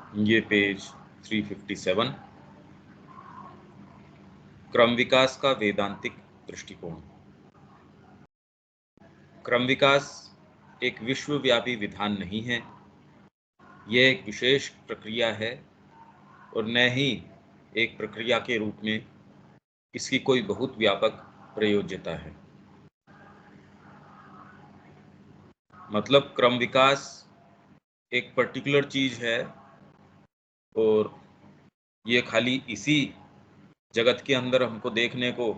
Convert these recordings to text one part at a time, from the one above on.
ये पेज 357, क्रम विकास का वेदांतिक दृष्टिकोण। क्रम विकास एक विश्वव्यापी विधान नहीं है, यह एक विशेष प्रक्रिया है और न ही एक प्रक्रिया के रूप में इसकी कोई बहुत व्यापक प्रयोज्यता है। मतलब क्रम विकास एक पर्टिकुलर चीज है और ये खाली इसी जगत के अंदर हमको देखने को,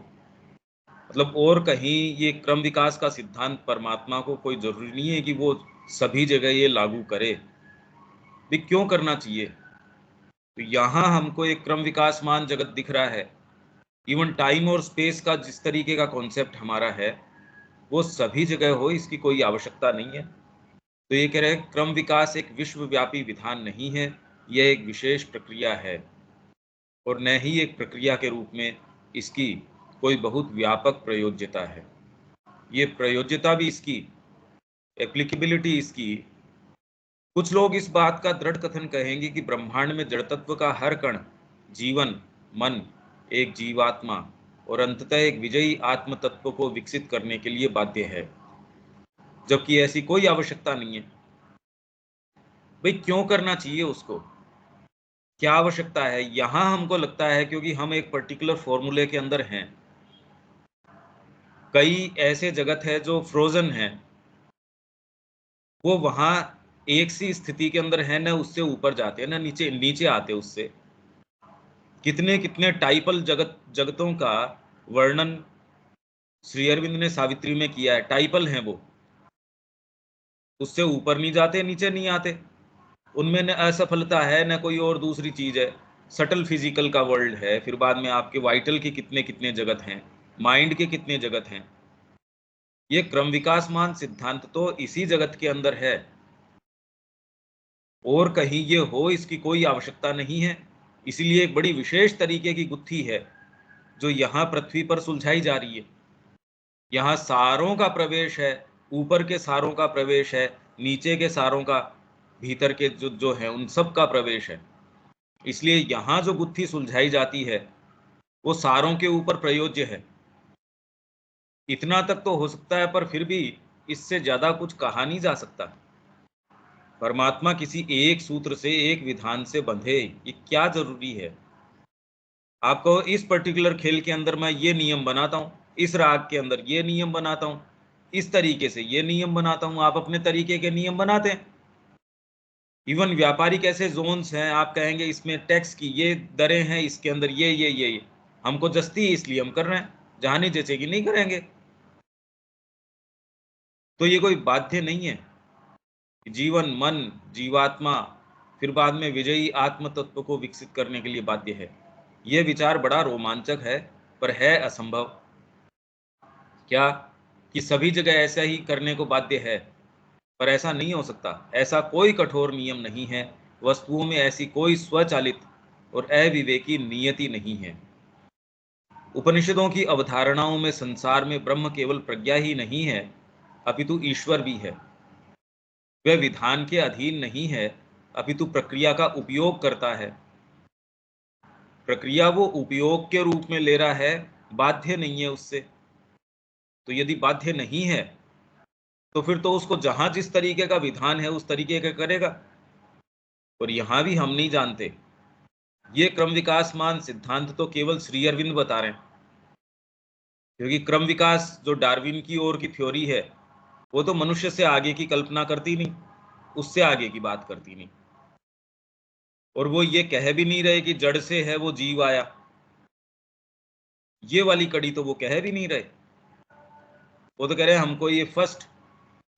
मतलब और कहीं ये क्रम विकास का सिद्धांत परमात्मा को कोई जरूरी नहीं है कि वो सभी जगह ये लागू करे। भी क्यों करना चाहिए? तो यहाँ हमको एक क्रम विकासमान जगत दिख रहा है। इवन टाइम और स्पेस का जिस तरीके का कॉन्सेप्ट हमारा है वो सभी जगह हो, इसकी कोई आवश्यकता नहीं है। तो ये कह रहे हैं क्रम विकास एक विश्वव्यापी विधान नहीं है, यह एक विशेष प्रक्रिया है और न ही एक प्रक्रिया के रूप में इसकी कोई बहुत व्यापक प्रयोज्यता है। ये प्रयोज्यता भी इसकी, एप्लीकेबिलिटी इसकी, कुछ लोग इस बात का दृढ़ कथन कहेंगे कि ब्रह्मांड में जड़ तत्व का हर कण जीवन, मन, एक जीवात्मा और अंततः एक विजयी आत्म तत्व को विकसित करने के लिए बाध्य है, जबकि ऐसी कोई आवश्यकता नहीं है। भाई क्यों करना चाहिए उसको? क्या आवश्यकता है? यहां हमको लगता है क्योंकि हम एक पर्टिकुलर फॉर्मूले के अंदर हैं। कई ऐसे जगत है जो फ्रोजन है, वो वहां एक सी स्थिति के अंदर है, ना उससे ऊपर जाते हैं ना नीचे नीचे आते उससे। कितने कितने टाइपल जगतों का वर्णन श्री अरविंद ने सावित्री में किया है। टाइपल हैं वो, उससे ऊपर नहीं जाते नीचे नहीं आते। उनमें न असफलता है न कोई और दूसरी चीज है। सटल फिजिकल का वर्ल्ड है, फिर बाद में आपके वाइटल के कितने कितने जगत हैं, माइंड के कितने जगत हैं। ये क्रम विकासमान सिद्धांत तो इसी जगत के अंदर है, और कहीं ये हो इसकी कोई आवश्यकता नहीं है। इसलिए एक बड़ी विशेष तरीके की गुत्थी है जो यहाँ पृथ्वी पर सुलझाई जा रही है। यहाँ सारों का प्रवेश है, ऊपर के सारों का प्रवेश है, नीचे के सारों का, भीतर के जो जो है उन सब का प्रवेश है। इसलिए यहाँ जो गुत्थी सुलझाई जाती है वो सारों के ऊपर प्रयोज्य है। इतना तक तो हो सकता है, पर फिर भी इससे ज्यादा कुछ कहा नहीं जा सकता। परमात्मा किसी एक सूत्र से, एक विधान से बंधे, ये क्या जरूरी है? आपको इस पर्टिकुलर खेल के अंदर मैं ये नियम बनाता हूँ, इस राग के अंदर ये नियम बनाता हूँ, इस तरीके से ये नियम बनाता हूँ, आप अपने तरीके के नियम बनाते हैं। इवन व्यापारिक ऐसे जोन्स हैं, आप कहेंगे इसमें टैक्स की ये दरें हैं, इसके अंदर ये हमको जस्ती है इसलिए हम कर रहे हैं, जहां नहीं जचेगी नहीं करेंगे। तो ये कोई बाध्य नहीं है। जीवन, मन, जीवात्मा फिर बाद में विजयी आत्म तत्व को विकसित करने के लिए बाध्य है। यह विचार बड़ा रोमांचक है, पर है असंभव। क्या कि सभी जगह ऐसा ही करने को बाध्य है? पर ऐसा नहीं हो सकता। ऐसा कोई कठोर नियम नहीं है। वस्तुओं में ऐसी कोई स्वचालित और अविवेकी नियति नहीं है। उपनिषदों की अवधारणाओं में संसार में ब्रह्म केवल प्रज्ञा ही नहीं है, अपितु ईश्वर भी है। वह विधान के अधीन नहीं है, अपितु प्रक्रिया का उपयोग करता है। प्रक्रिया वो उपयोग के रूप में ले रहा है, बाध्य नहीं है उससे। तो यदि बाध्य नहीं है तो फिर तो उसको जहां जिस तरीके का विधान है उस तरीके का करेगा। और यहां भी हम नहीं जानते। ये क्रम विकासमान सिद्धांत तो केवल श्री अरविंद बता रहे हैं, क्योंकि क्रम विकास जो डार्विन की ओर की थ्योरी है वो तो मनुष्य से आगे की कल्पना करती नहीं, उससे आगे की बात करती नहीं। और वो ये कह भी नहीं रहे कि जड़ से है वो जीव आया, ये वाली कड़ी तो वो कह भी नहीं रहे। वो तो कह रहे हैं हमको ये फर्स्ट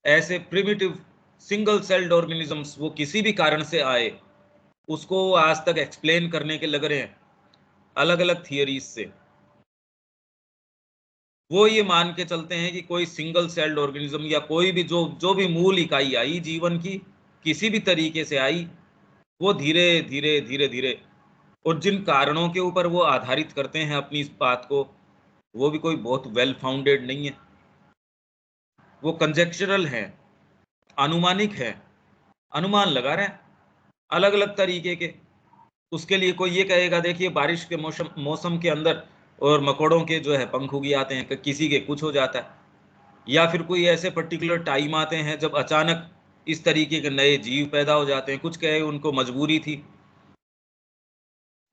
ऐसे प्रिमिटिव सिंगल सेल्ड ऑर्गेनिजम्स वो किसी भी कारण से आए, उसको आज तक एक्सप्लेन करने के लग रहे हैं अलग अलग थियरीज से। वो ये मान के चलते हैं कि कोई सिंगल सेल्ड ऑर्गेनिज्म या कोई भी जो जो भी मूल इकाई आई जीवन की, किसी भी तरीके से आई, वो धीरे धीरे धीरे धीरे, और जिन कारणों के ऊपर वो आधारित करते हैं अपनी इस बात को, वो भी कोई बहुत वेल फाउंडेड नहीं है। वो कंजेक्चरल है, अनुमानिक है, अनुमान लगा रहे हैं। अलग अलग तरीके के। उसके लिए कोई ये कहेगा देखिए बारिश के मौसम मौसम के अंदर और मकोड़ों के जो है पंख उग आते हैं, किसी के कुछ हो जाता है। या फिर कोई ऐसे पर्टिकुलर टाइम आते हैं जब अचानक इस तरीके के नए जीव पैदा हो जाते हैं। कुछ कहे उनको मजबूरी थी,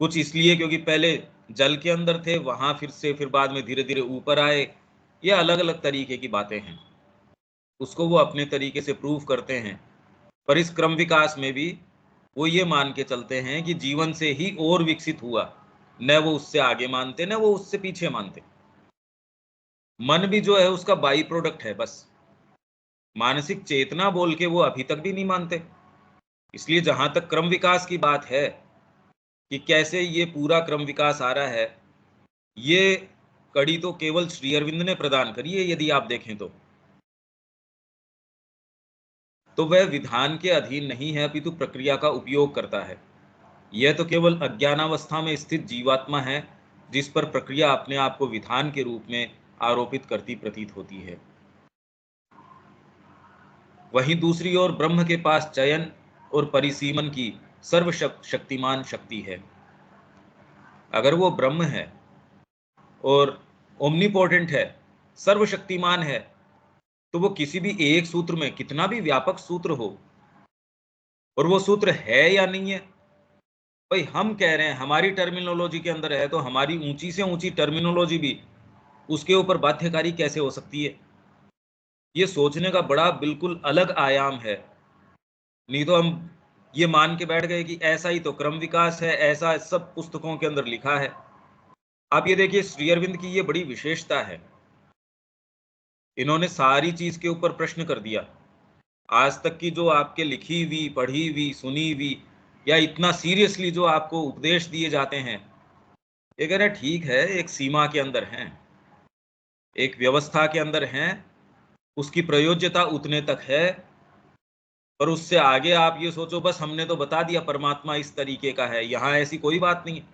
कुछ इसलिए क्योंकि पहले जल के अंदर थे, वहां फिर बाद में धीरे धीरे ऊपर आए। ये अलग अलग तरीके की बातें हैं, उसको वो अपने तरीके से प्रूव करते हैं। पर इस क्रम विकास में भी वो ये मान के चलते हैं कि जीवन से ही और विकसित हुआ, न वो उससे आगे मानते न वो उससे पीछे मानते। मन भी जो है उसका बाई प्रोडक्ट है बस, मानसिक चेतना बोल के वो अभी तक भी नहीं मानते। इसलिए जहां तक क्रम विकास की बात है कि कैसे ये पूरा क्रम विकास आ रहा है, ये कड़ी तो केवल श्री अरविंद ने प्रदान करी है। यदि आप देखें तो वह विधान के अधीन नहीं है, अपितु प्रक्रिया का उपयोग करता है। यह तो केवल अज्ञानावस्था में स्थित जीवात्मा है जिस पर प्रक्रिया अपने आप को विधान के रूप में आरोपित करती प्रतीत होती है। वहीं दूसरी ओर ब्रह्म के पास चयन और परिसीमन की सर्वशक्तिमान शक्ति है। अगर वो ब्रह्म है और ओमनीपोटेंट है, सर्वशक्तिमान है, तो वो किसी भी एक सूत्र में, कितना भी व्यापक सूत्र हो, और वो सूत्र है या नहीं है, भाई हम कह रहे हैं हमारी टर्मिनोलॉजी के अंदर है, तो हमारी ऊंची से ऊंची टर्मिनोलॉजी भी उसके ऊपर बाध्यकारी कैसे हो सकती है? ये सोचने का बड़ा बिल्कुल अलग आयाम है। नहीं तो हम ये मान के बैठ गए कि ऐसा ही तो क्रम विकास है, ऐसा सब पुस्तकों के अंदर लिखा है। आप ये देखिए श्री अरविंद की ये बड़ी विशेषता है, इन्होंने सारी चीज के ऊपर प्रश्न कर दिया। आज तक की जो आपके लिखी हुई, पढ़ी हुई, सुनी हुई, या इतना सीरियसली जो आपको उपदेश दिए जाते हैं, ये कह रहे ठीक है, एक सीमा के अंदर हैं, एक व्यवस्था के अंदर हैं, उसकी प्रयोज्यता उतने तक है। पर उससे आगे आप ये सोचो बस हमने तो बता दिया परमात्मा इस तरीके का है, यहाँ ऐसी कोई बात नहीं है।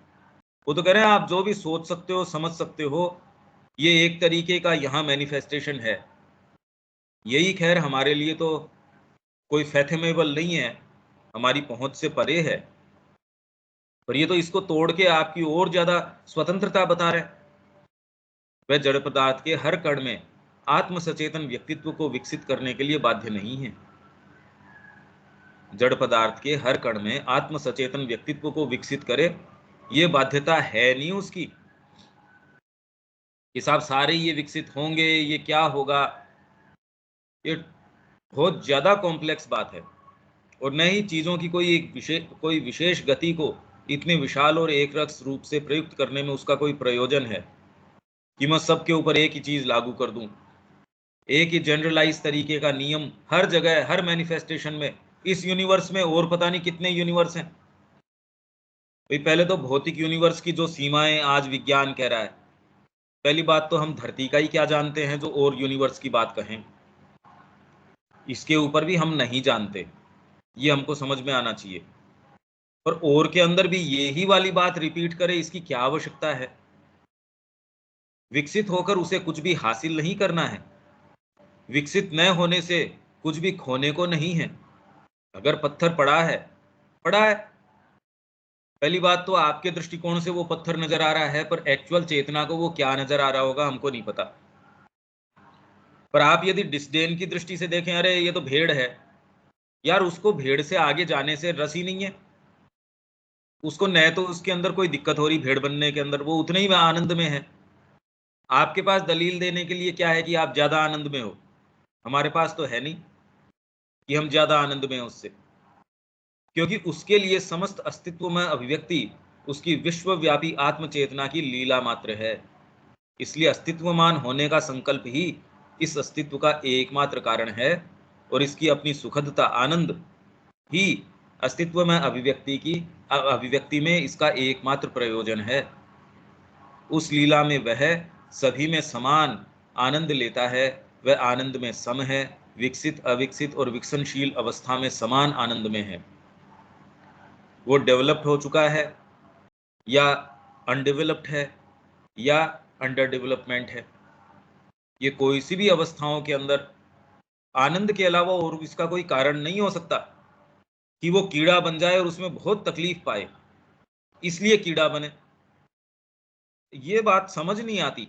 वो तो कह रहे हैं आप जो भी सोच सकते हो, समझ सकते हो, ये एक तरीके का यहाँ मैनिफेस्टेशन है। यही खैर हमारे लिए तो कोई फैथमेबल नहीं है, हमारी पहुंच से परे है। पर ये तो इसको तोड़ के आपकी और ज्यादा स्वतंत्रता बता रहे हैं। वह जड़ पदार्थ के हर कण में आत्म सचेतन व्यक्तित्व को विकसित करने के लिए बाध्य नहीं है। जड़ पदार्थ के हर कण में आत्म सचेतन व्यक्तित्व को विकसित करे, ये बाध्यता है नहीं उसकी कि साहब सारे ये विकसित होंगे, ये क्या होगा। ये बहुत ज्यादा कॉम्प्लेक्स बात है, और न ही चीजों की कोई विशेष गति को इतने विशाल और एकरस रूप से प्रयुक्त करने में उसका कोई प्रयोजन है कि मैं सबके ऊपर एक ही चीज लागू कर दूं, एक ही जनरलाइज तरीके का नियम हर जगह, हर मैनिफेस्टेशन में, इस यूनिवर्स में और पता नहीं कितने यूनिवर्स हैं। भाई पहले तो भौतिक यूनिवर्स की जो सीमाएं आज विज्ञान कह रहा है, पहली बात तो हम धरती का ही क्या जानते हैं जो और यूनिवर्स की बात कहें, इसके ऊपर भी हम नहीं जानते, ये हमको समझ में आना चाहिए। और के अंदर भी यही वाली बात रिपीट करे, इसकी क्या आवश्यकता है? विकसित होकर उसे कुछ भी हासिल नहीं करना है, विकसित न होने से कुछ भी खोने को नहीं है। अगर पत्थर पड़ा है, पड़ा है। पहली बात तो आपके दृष्टिकोण से वो पत्थर नजर आ रहा है, पर एक्चुअल चेतना को वो क्या नजर आ रहा होगा हमको नहीं पता। पर आप यदि डिस्डेन की दृष्टि से देखें, अरे ये तो भेड़ है, यार उसको भेड़ से आगे जाने से रस ही नहीं है। उसको न तो उसके अंदर कोई दिक्कत हो रही भेड़ बनने के अंदर, वो उतने ही आनंद में है। आपके पास दलील देने के लिए क्या है कि आप ज्यादा आनंद में हो? हमारे पास तो है नहीं कि हम ज्यादा आनंद में हैं उससे, क्योंकि उसके लिए समस्त अस्तित्व में अभिव्यक्ति उसकी विश्वव्यापी आत्मचेतना की लीला मात्र है। इसलिए अस्तित्वमान होने का संकल्प ही इस अस्तित्व का एकमात्र कारण है, और इसकी अपनी सुखदता, आनंद ही अस्तित्व में अभिव्यक्ति में इसका एकमात्र प्रयोजन है। उस लीला में वह सभी में समान आनंद लेता है, वह आनंद में सम है, विकसित, अविकसित और विकसनशील अवस्था में समान आनंद में है। वो डेवलप्ड हो चुका है या अनडेवलप्ड है या अंडर डेवलपमेंट है, ये कोई सी भी अवस्थाओं के अंदर आनंद के अलावा और इसका कोई कारण नहीं हो सकता। कि वो कीड़ा बन जाए और उसमें बहुत तकलीफ पाए, इसलिए कीड़ा बने। ये बात समझ नहीं आती।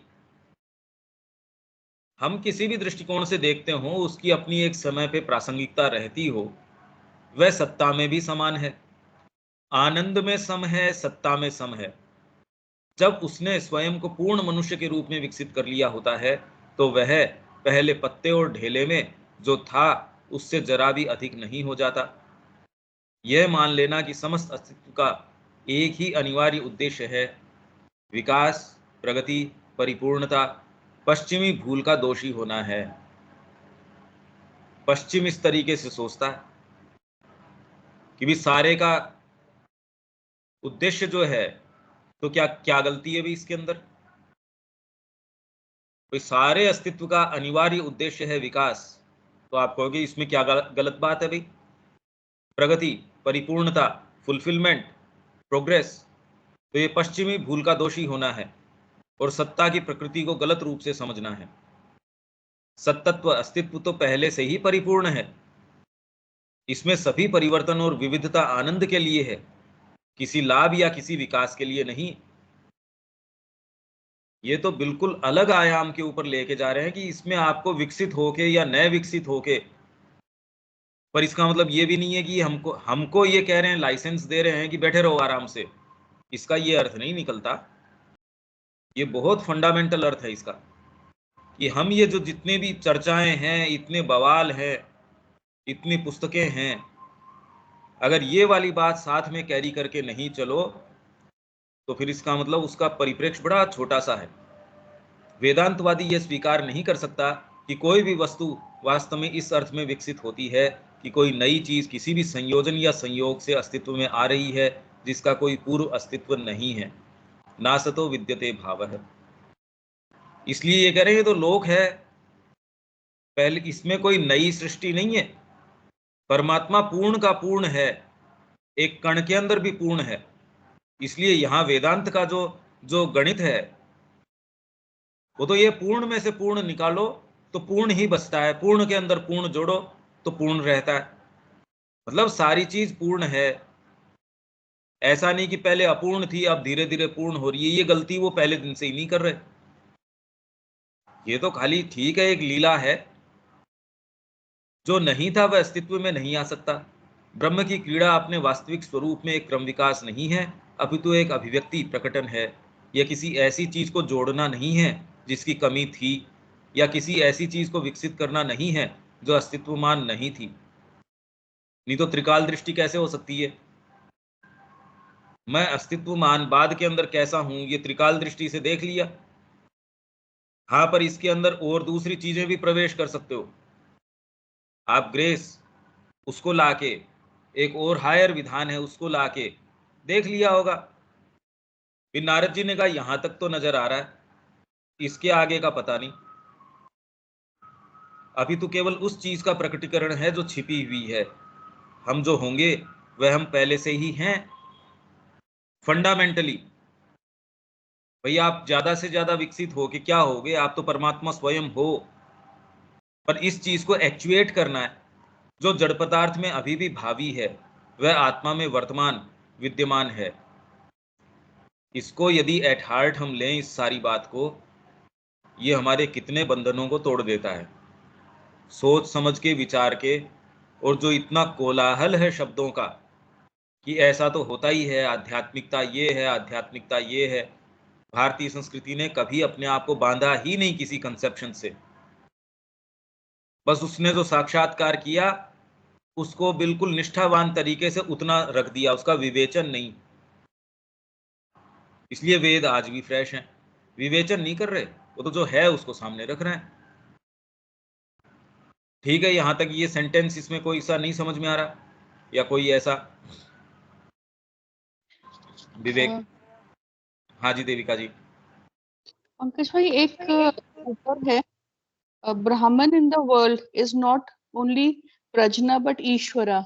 हम किसी भी दृष्टिकोण से देखते हो, उसकी अपनी एक समय पे प्रासंगिकता रहती हो। वह सत्ता में भी समान है, आनंद में सम है, सत्ता में सम है। जब उसने स्वयं को पूर्ण मनुष्य के रूप में विकसित कर लिया होता है, तो वह पहले पत्ते और ढेले में जो था उससे जरा भी अधिक नहीं हो जाता। यह मान लेना कि समस्त अस्तित्व का एक ही अनिवार्य उद्देश्य है, विकास, प्रगति, परिपूर्णता, पश्चिमी भूल का दोषी होना है। पश्चिम इस तरीके से सोचता है कि भी सारे का उद्देश्य जो है, तो क्या क्या गलती है भी इसके अंदर? तो सारे अस्तित्व का अनिवार्य उद्देश्य है विकास, तो आप कहोगे इसमें क्या गलत बात है भाई? प्रगति, परिपूर्णता, फुलफिलमेंट, प्रोग्रेस, तो ये पश्चिमी भूल का दोषी होना है और सत्ता की प्रकृति को गलत रूप से समझना है। सत्तत्व अस्तित्व तो पहले से ही परिपूर्ण है, इसमें सभी परिवर्तन और विविधता आनंद के लिए है, किसी लाभ या किसी विकास के लिए नहीं। ये तो बिल्कुल अलग आयाम के ऊपर लेके जा रहे हैं कि इसमें आपको विकसित होके या नए विकसित होके, पर इसका मतलब ये भी नहीं है कि हमको ये कह रहे हैं, लाइसेंस दे रहे हैं कि बैठे रहो आराम से। इसका ये अर्थ नहीं निकलता। ये बहुत फंडामेंटल अर्थ है इसका, कि हम ये जो जितने भी चर्चाएं हैं, इतने बवाल हैं, इतनी पुस्तकें हैं, अगर ये वाली बात साथ में कैरी करके नहीं चलो, तो फिर इसका मतलब उसका परिप्रेक्ष्य बड़ा छोटा सा है। वेदांतवादी यह स्वीकार नहीं कर सकता कि कोई भी वस्तु वास्तव में इस अर्थ में विकसित होती है कि कोई नई चीज किसी भी संयोजन या संयोग से अस्तित्व में आ रही है जिसका कोई पूर्व अस्तित्व नहीं है। नासतो विद्यते भावः। इसलिए ये कह रहे हैं तो लोक है, पहले इसमें कोई नई सृष्टि नहीं है। परमात्मा पूर्ण का पूर्ण है, एक कण के अंदर भी पूर्ण है। इसलिए यहां वेदांत का जो जो गणित है, वो तो ये पूर्ण में से पूर्ण निकालो तो पूर्ण ही बचता है, पूर्ण के अंदर पूर्ण जोड़ो तो पूर्ण रहता है। मतलब सारी चीज पूर्ण है। ऐसा नहीं कि पहले अपूर्ण थी अब धीरे धीरे पूर्ण हो रही है, ये गलती वो पहले दिन से ही नहीं कर रहे। ये तो खाली ठीक है, एक लीला है। जो नहीं था वह अस्तित्व में नहीं आ सकता। ब्रह्म की क्रीड़ा अपने वास्तविक स्वरूप में एक क्रम विकास नहीं है, अपितु एक अभिव्यक्ति प्रकटन है। यह किसी ऐसी चीज को जोड़ना नहीं है जिसकी कमी थी, या किसी ऐसी चीज को विकसित करना नहीं है जो अस्तित्वमान नहीं थी। नहीं तो त्रिकाल दृष्टि कैसे हो सकती है? मैं अस्तित्वमानवाद के अंदर कैसा हूं, ये त्रिकाल दृष्टि से देख लिया। हाँ, पर इसके अंदर और दूसरी चीजें भी प्रवेश कर सकते हो आप। ग्रेस उसको लाके, एक और हायर विधान है उसको लाके देख लिया होगा। फिर नारद जी ने कहा यहां तक तो नजर आ रहा है, इसके आगे का पता नहीं। अभी तो केवल उस चीज का प्रकटीकरण है जो छिपी हुई है। हम जो होंगे वह हम पहले से ही हैं फंडामेंटली। भाई आप ज्यादा से ज्यादा विकसित हो के क्या होगे, आप तो परमात्मा स्वयं हो। पर इस चीज को एक्चुएट करना है। जो जड़ पदार्थ में अभी भी भावी है वह आत्मा में वर्तमान विद्यमान है। इसको यदि एट हार्ट हम लें इस सारी बात को, ये हमारे कितने बंधनों को तोड़ देता है। सोच समझ के, विचार के, और जो इतना कोलाहल है शब्दों का कि ऐसा तो होता ही है, आध्यात्मिकता ये है, आध्यात्मिकता ये है। भारतीय संस्कृति ने कभी अपने आप को बांधा ही नहीं किसी कंसेप्शन से। बस उसने जो साक्षात्कार किया उसको बिल्कुल निष्ठावान तरीके से उतना रख दिया, उसका विवेचन नहीं। इसलिए वेद आज भी फ्रेश हैं, विवेचन नहीं कर रहे, वो तो जो है उसको सामने रख रहे हैं। ठीक है, यहां तक ये सेंटेंस इसमें कोई सा नहीं समझ में आ रहा, या कोई ऐसा विवेक? हाँ जी देविका जी। पंकज भाई, एक ऊपर है, Brahman in the world is not only prajna but Ishwara.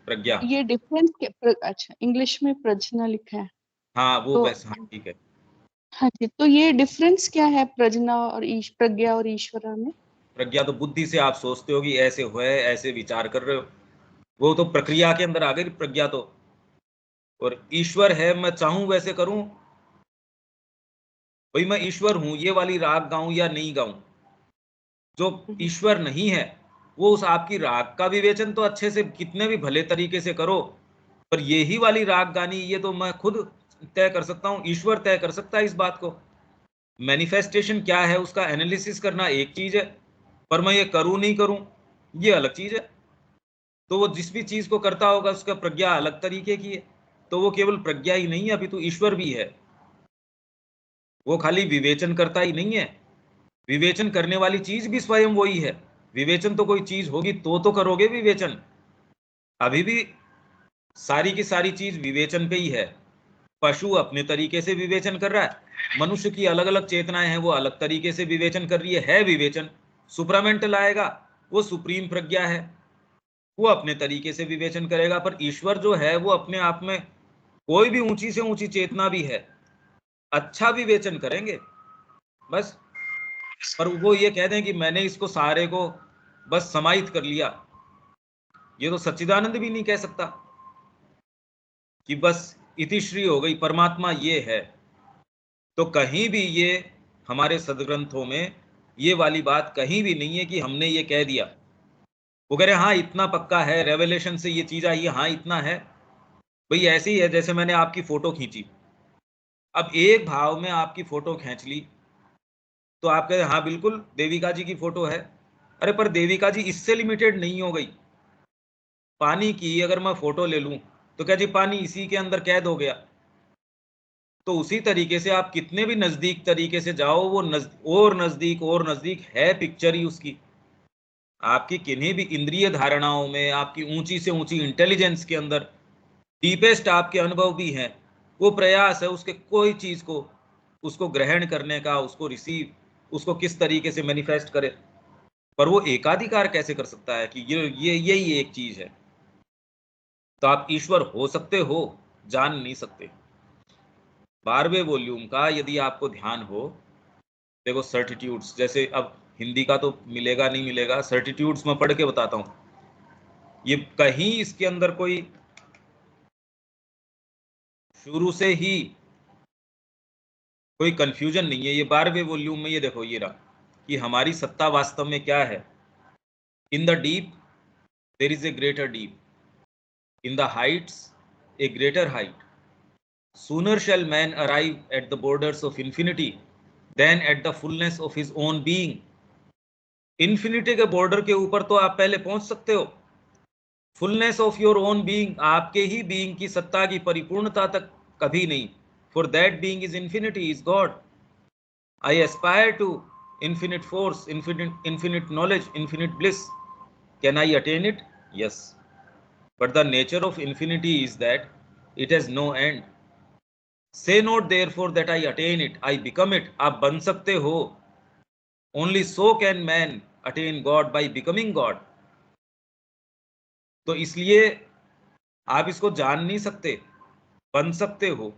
प्रज्ञा। ये डिफरेंस अच्छा, इंग्लिश में प्रजना लिखा है। हाँ वो तो बस, हाँ ठीक है। हाँ जी, तो ये डिफरेंस क्या है प्रजना और प्रज्ञा और ईश्वरा में? प्रज्ञा तो बुद्धि से आप सोचते हो कि ऐसे हुए, ऐसे विचार कर रहे हो। वो तो प्रक्रिया के अंदर आ गई प्रज्ञा तो। और ईश्वर है, मैं चाहूं वैसे करूं, भाई मैं ईश्वर हूं, ये वाली राग गाऊं या नहीं गाऊं। जो ईश्वर नहीं है वो उस आपकी राग का विवेचन तो अच्छे से कितने भी भले तरीके से करो, पर यही वाली राग गानी ये तो मैं खुद तय कर सकता हूं, ईश्वर तय कर सकता है इस बात को। मैनिफेस्टेशन क्या है उसका एनालिसिस करना एक चीज है, पर मैं ये करूं नहीं करूं ये अलग चीज है। तो वो जिस भी चीज को करता होगा उसका प्रज्ञा अलग तरीके की है। तो वो केवल प्रज्ञा ही नहीं है, अभी तो ईश्वर भी है। वो खाली विवेचन करता ही नहीं है, विवेचन करने वाली चीज भी स्वयं वही है। विवेचन तो कोई चीज होगी तो करोगे विवेचन। अभी भी सारी की सारी चीज विवेचन पे ही है। पशु अपने तरीके से विवेचन कर रहा है, मनुष्य की अलग अलग चेतनाएं हैं वो अलग तरीके से विवेचन कर रही है विवेचन। सुप्रामेंटल आएगा, वो सुप्रीम प्रज्ञा है, वो अपने तरीके से विवेचन करेगा। पर ईश्वर जो है वो अपने आप में, कोई भी ऊंची से ऊंची चेतना भी है, अच्छा विवेचन करेंगे बस। पर वो ये कह दें कि मैंने इसको सारे को बस समाहित कर लिया, ये तो सच्चिदानंद भी नहीं कह सकता कि बस इतिश्री हो गई, परमात्मा ये है। तो कहीं भी ये हमारे सदग्रंथों में ये वाली बात कहीं भी नहीं है कि हमने ये कह दिया। वो कह रहे हाँ इतना पक्का है, रेवलेशन से ये चीज आई है, हाँ इतना है। भाई ऐसे ही है जैसे मैंने आपकी फोटो खींची, अब एक भाव में आपकी फोटो खींच ली, तो आप कहे हाँ बिल्कुल देविका जी की फोटो है। अरे पर देविका जी इससे लिमिटेड नहीं हो गई। पानी की अगर मैं फोटो ले लूं तो क्या जी पानी इसी के अंदर कैद हो गया? तो उसी तरीके से आप कितने भी नजदीक तरीके से जाओ, वो और नजदीक है पिक्चर ही उसकी। आपकी किन्हीं भी इंद्रिय धारणाओं में, आपकी ऊंची से ऊंची इंटेलिजेंस के अंदर डीपेस्ट आपके अनुभव भी हैं, वो प्रयास है उसके कोई चीज को, उसको ग्रहण करने का, उसको रिसीव, उसको किस तरीके से मैनिफेस्ट करे। पर वो एकाधिकार कैसे कर सकता है कि ये यही एक चीज है। तो आप ईश्वर हो सकते हो, जान नहीं सकते। 12वें वॉल्यूम का यदि आपको ध्यान हो, देखो सर्टिट्यूड्स, जैसे अब हिंदी का तो मिलेगा नहीं मिलेगा, सर्टिट्यूड्स मैं पढ़ के बताता हूं। ये कहीं इसके अंदर कोई शुरू से ही कोई कंफ्यूजन नहीं है। ये 12वें वॉल्यूम में ये देखो ये रहा कि हमारी सत्ता वास्तव में क्या है। In the deep there is a greater deep, in the Heights A greater height. Sooner shall man arrive at the borders of infinity than at the fullness of his own being. Infinity के border के ऊपर तो आप पहले पहुंच सकते हो, fullness of your own being, आपके ही बीइंग की सत्ता की परिपूर्णता तक कभी नहीं। For that being is infinity, is God. I aspire to infinite force, infinite knowledge, infinite bliss. Can I attain it? Yes. But the nature of infinity is that it has no end. Say not therefore that I attain it, I become it. आप बन सकते हो, only so can man attain God by becoming God. तो इसलिए आप इसको जान नहीं सकते, बन सकते हो।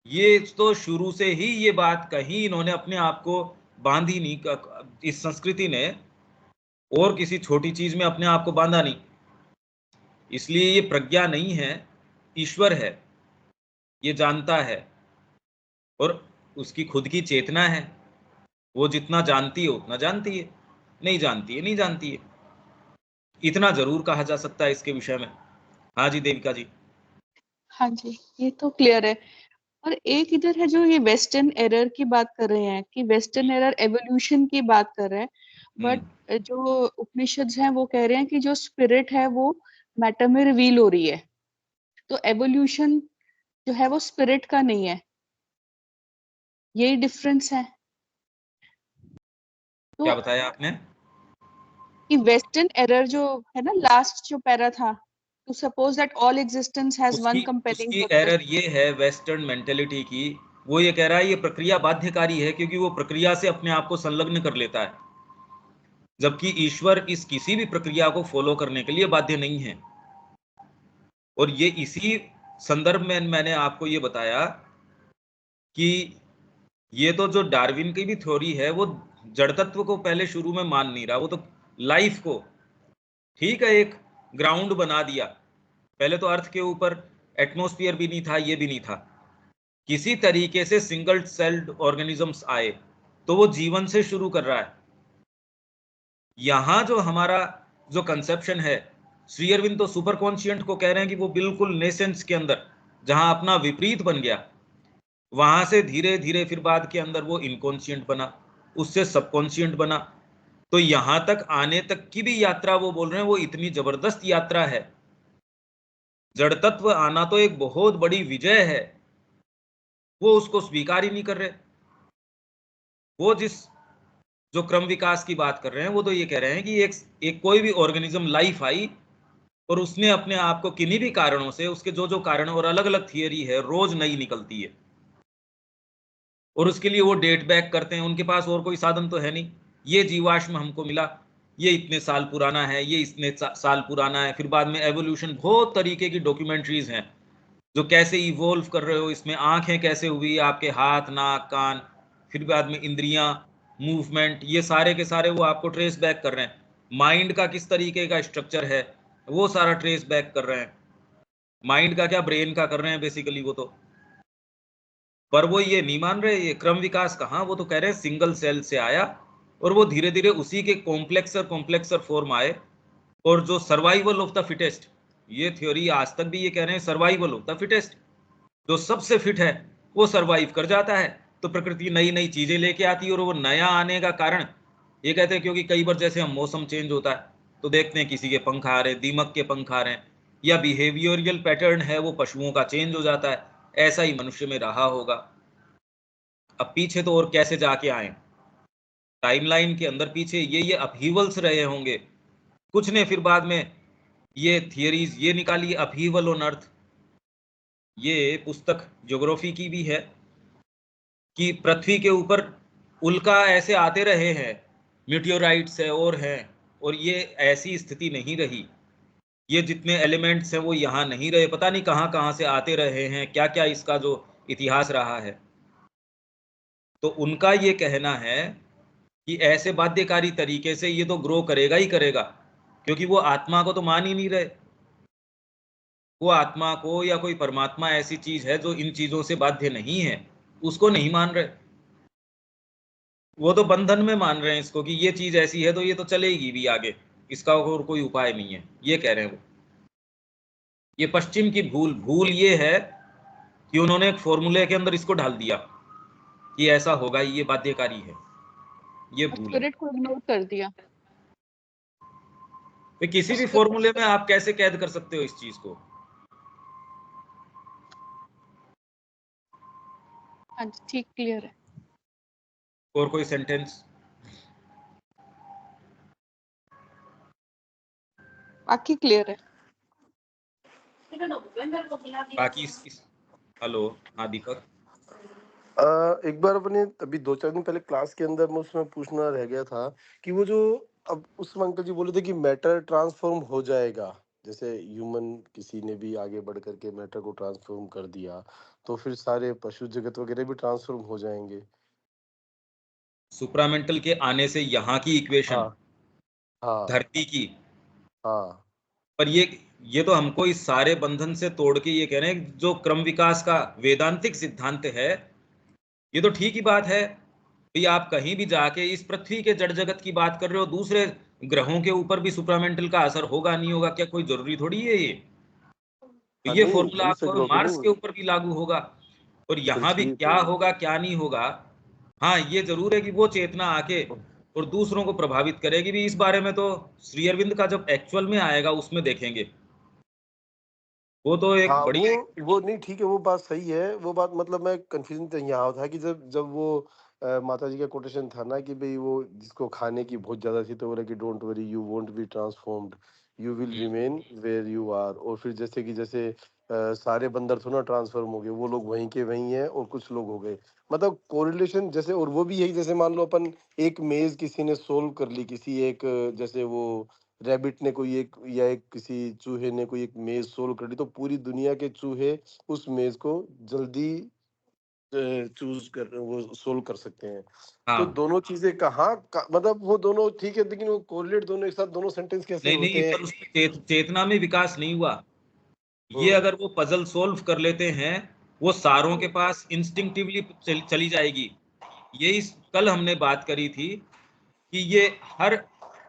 ये तो शुरू से ही ये बात कहीं इन्होंने अपने आप को बांधी नहीं, इस संस्कृति ने और किसी छोटी चीज में अपने आप को बांधा नहीं। इसलिए ये प्रज्ञा नहीं है, ईश्वर है, ये जानता है और उसकी खुद की चेतना है। वो जितना जानती है उतना जानती है, नहीं जानती है नहीं जानती है। इतना जरूर कहा जा सकता है इसके विषय में। हाँ जी देविका जी। हाँ जी, ये तो क्लियर है। और एक इधर है जो ये वेस्टर्न एरर की बात कर रहे हैं कि वेस्टर्न एरर एवोल्यूशन की बात कर रहे हैं, बट जो उपनिषद हैं वो कह रहे हैं कि जो स्पिरिट है वो मैटर में रिवील हो रही है। तो एवोल्यूशन जो है वो स्पिरिट का नहीं है, यही डिफरेंस है। तो क्या बताया आपने? कि वेस्टर्न एरर जो है ना, लास्ट जो पैरा था, to suppose that all existence has one compelling उसकी पर्पस। एरर ये है वेस्टर्न मेंटेलिटी की। वो ये कह रहा है ये प्रक्रिया बाध्यकारी है क्योंकि वो प्रक्रिया से अपने आप को संलग्न कर लेता है, जबकि ईश्वर इस किसी भी प्रक्रिया को फॉलो करने के लिए बाध्य नहीं है। और ये इसी संदर्भ में मैंने आपको ये बताया कि ये तो जो डार्विन की भी थ्योरी है वो जड़ तत्व को पहले शुरू में मान नहीं रहा, वो तो लाइफ को, ठीक है, एक ग्राउंड बना दिया। पहले तो अर्थ के ऊपर एटमॉस्फेयर भी नहीं था, ये भी नहीं था। किसी तरीके से सिंगल सेल्ड ऑर्गेनिजम्स आए, तो वो जीवन से शुरू कर रहा है। यहां जो हमारा जो कंसेप्शन है, श्री अरविंद तो सुपर कॉन्शियंट को कह रहे हैं कि वो बिल्कुल नेसेंस के अंदर जहां अपना विपरीत बन गया, वहां से धीरे धीरे फिर बाद के अंदर वो इनकॉन्शियंट बना, उससे सबकॉन्शियंट बना। तो यहां तक आने तक की भी यात्रा वो बोल रहे हैं, वो इतनी जबरदस्त यात्रा है। जड़ तत्व आना तो एक बहुत बड़ी विजय है, वो उसको स्वीकार ही नहीं कर रहे। वो जिस जो क्रम विकास की बात कर रहे हैं, वो तो ये कह रहे हैं कि एक कोई भी ऑर्गेनिज्म लाइफ आई और उसने अपने आप को किन्हीं भी कारणों से, उसके जो जो कारण और अलग अलग थियरी है, रोज नई निकलती है, और उसके लिए वो डेट बैक करते हैं। उनके पास और कोई साधन तो है नहीं। ये जीवाश्म हमको मिला, ये इतने साल पुराना है, ये इतने साल पुराना है। फिर बाद में एवोल्यूशन, बहुत तरीके की डॉक्यूमेंट्रीज हैं जो कैसे इवोल्व कर रहे हो, इसमें आंखें कैसे हुई, आपके हाथ नाक कान, फिर बाद में इंद्रियां, मूवमेंट, ये सारे के सारे वो आपको ट्रेस बैक कर रहे हैं। माइंड का किस तरीके का स्ट्रक्चर है, वो सारा ट्रेस बैक कर रहे हैं। माइंड का क्या, ब्रेन का कर रहे हैं बेसिकली वो तो। पर वो ये नहीं मान रहे, ये क्रम विकास कहाँ, वो तो कह रहे हैं सिंगल सेल से आया और वो धीरे धीरे उसी के कॉम्प्लेक्सर फॉर्म आए। और जो सर्वाइवल ऑफ द फिटेस्ट, ये थ्योरी आज तक भी ये कह रहे हैं, सर्वाइवल ऑफ द फिटेस्ट, जो सबसे फिट है वो सर्वाइव कर जाता है। तो प्रकृति नई नई चीजें लेके आती है, और वो नया आने का कारण ये कहते हैं क्योंकि कई बार जैसे हम मौसम चेंज होता है तो देखते हैं किसी के पंख आ रहे हैं, दीमक के पंख आ रहे हैं, या बिहेवियरल पैटर्न है वो पशुओं का चेंज हो जाता है। ऐसा ही मनुष्य में रहा होगा। अब पीछे तो और कैसे जाके आए, टाइमलाइन के अंदर पीछे ये अपहीवल्स रहे होंगे। कुछ ने फिर बाद में ये थियरीज ये निकाली, अपहीवल ऑन अर्थ। ये पुस्तक ज्योग्राफी की भी है कि पृथ्वी के ऊपर उल्का ऐसे आते रहे हैं, मीटियोराइट्स है और हैं, और ये ऐसी स्थिति नहीं रही। ये जितने एलिमेंट्स हैं वो यहाँ नहीं रहे, पता नहीं कहाँ कहाँ से आते रहे हैं, क्या क्या इसका जो इतिहास रहा है। तो उनका ये कहना है कि ऐसे बाध्यकारी तरीके से ये तो ग्रो करेगा ही करेगा, क्योंकि वो आत्मा को तो मान ही नहीं रहे। वो आत्मा को या कोई परमात्मा ऐसी चीज है जो इन चीजों से बाध्य नहीं है, उसको नहीं मान रहे। वो तो बंधन में मान रहे हैं इसको कि ये चीज ऐसी है तो ये तो चलेगी भी आगे, इसका और कोई उपाय नहीं है, ये कह रहे हैं वो। ये पश्चिम की भूल भूल ये है कि उन्होंने एक फॉर्मूले के अंदर इसको ढाल दिया कि ऐसा होगा, ये बाध्यकारी है, ये भूल है। एक्यूरेट को इग्नोर कर दिया। तो किसी भी उसके फॉर्मूले में आप कैसे कैद कर सकते हो इस चीज को। हाँ जी, ठीक, क्लियर है। और कोई सेंटेंस बाकी क्लियर है। बाकी हेलो, हाँ दीपक। एक बार अपने अभी 2-4 दिन पहले क्लास के अंदर में उसमें पूछना रह गया था कि वो जो अब उसमें अंकल जी बोले थे कि मैटर ट्रांसफॉर्म हो जाएगा, जैसे ह्यूमन किसी ने भी आगे बढ़ करके मैटर को ट्रांसफॉर्म कर दिया तो फिर सारे पशु जगत वगैरह भी ट्रांसफॉर्म हो जाएंगे। सुप्रामेंटल के आने से यहाँ की इक्वेशन, हाँ हाँ धरती की, हाँ पर ये तो हमको इस सारे बंधन से तोड़ के ये कह रहे हैं जो क्रम विकास का वेदांतिक सिद्धांत है, ये तो ठीक ही बात है भाई। आप कहीं भी जाके इस पृथ्वी के जड़ जगत की बात कर रहे हो, दूसरे ग्रहों के ऊपर भी सुप्रामेंटल का असर होगा नहीं होगा, क्या कोई जरूरी थोड़ी है ये। तो हाँ, ये नहीं फॉर्मूला दूसरे आपको ग्रह पे मार्स नहीं, के ऊपर भी लागू होगा, और यहाँ भी पृथ्वी क्या पे। होगा क्या नहीं होगा। हाँ, ये जरूर है कि वो चेतना आके और दूसरों को प्रभावित करेगी भी। इस बारे में तो श्री अरविंद का जब एक्चुअल में आएगा उसमें देखेंगे। वो तो एक हाँ बड़ी, वो नहीं ठीक है, वो बात सही है। वो बात मतलब मैं कंफ्यूजन तो यहाँ था कि जब जब वो माता जी का कोटेशन था ना कि भाई वो जिसको खाने की बहुत ज्यादा थी तो बोला कि don't worry you won't be transformed, you will remain where you are. और फिर जैसे कि जैसे सारे बंदर थोड़ा ट्रांसफॉर्म हो गए, वो लोग वहीं के वहीं हैं और कुछ लोग हो गए, मतलब कोरिलेशन जैसे। और वो भी यही, जैसे मान लो अपन एक मेज किसी ने सोल्व कर ली, किसी एक जैसे वो रैबिट ने कोई एक, या एक किसी चूहे ने कोई एक मेज सोल्व कर ली, तो पूरी दुनिया के चूहे उस मेज को जल्दी चूज कर वो सोल्व कर सकते हैं। तो हाँ दोनों चीजें कहाँ मतलब वो दोनों ठीक है, लेकिन वो कोरिलेट दोनों एक साथ दोनों सेंटेंस कैसे नहीं नहीं, होते हैं? पर उसमें चेतना में विकास नहीं हुआ। ये हम्म अगर वो पजल सोल्व कर लेते हैं, वो सारों के हम्म पास इंस्टिंक्टिवली चली जाएगी। यही कल हमने बात करी थी कि ये हर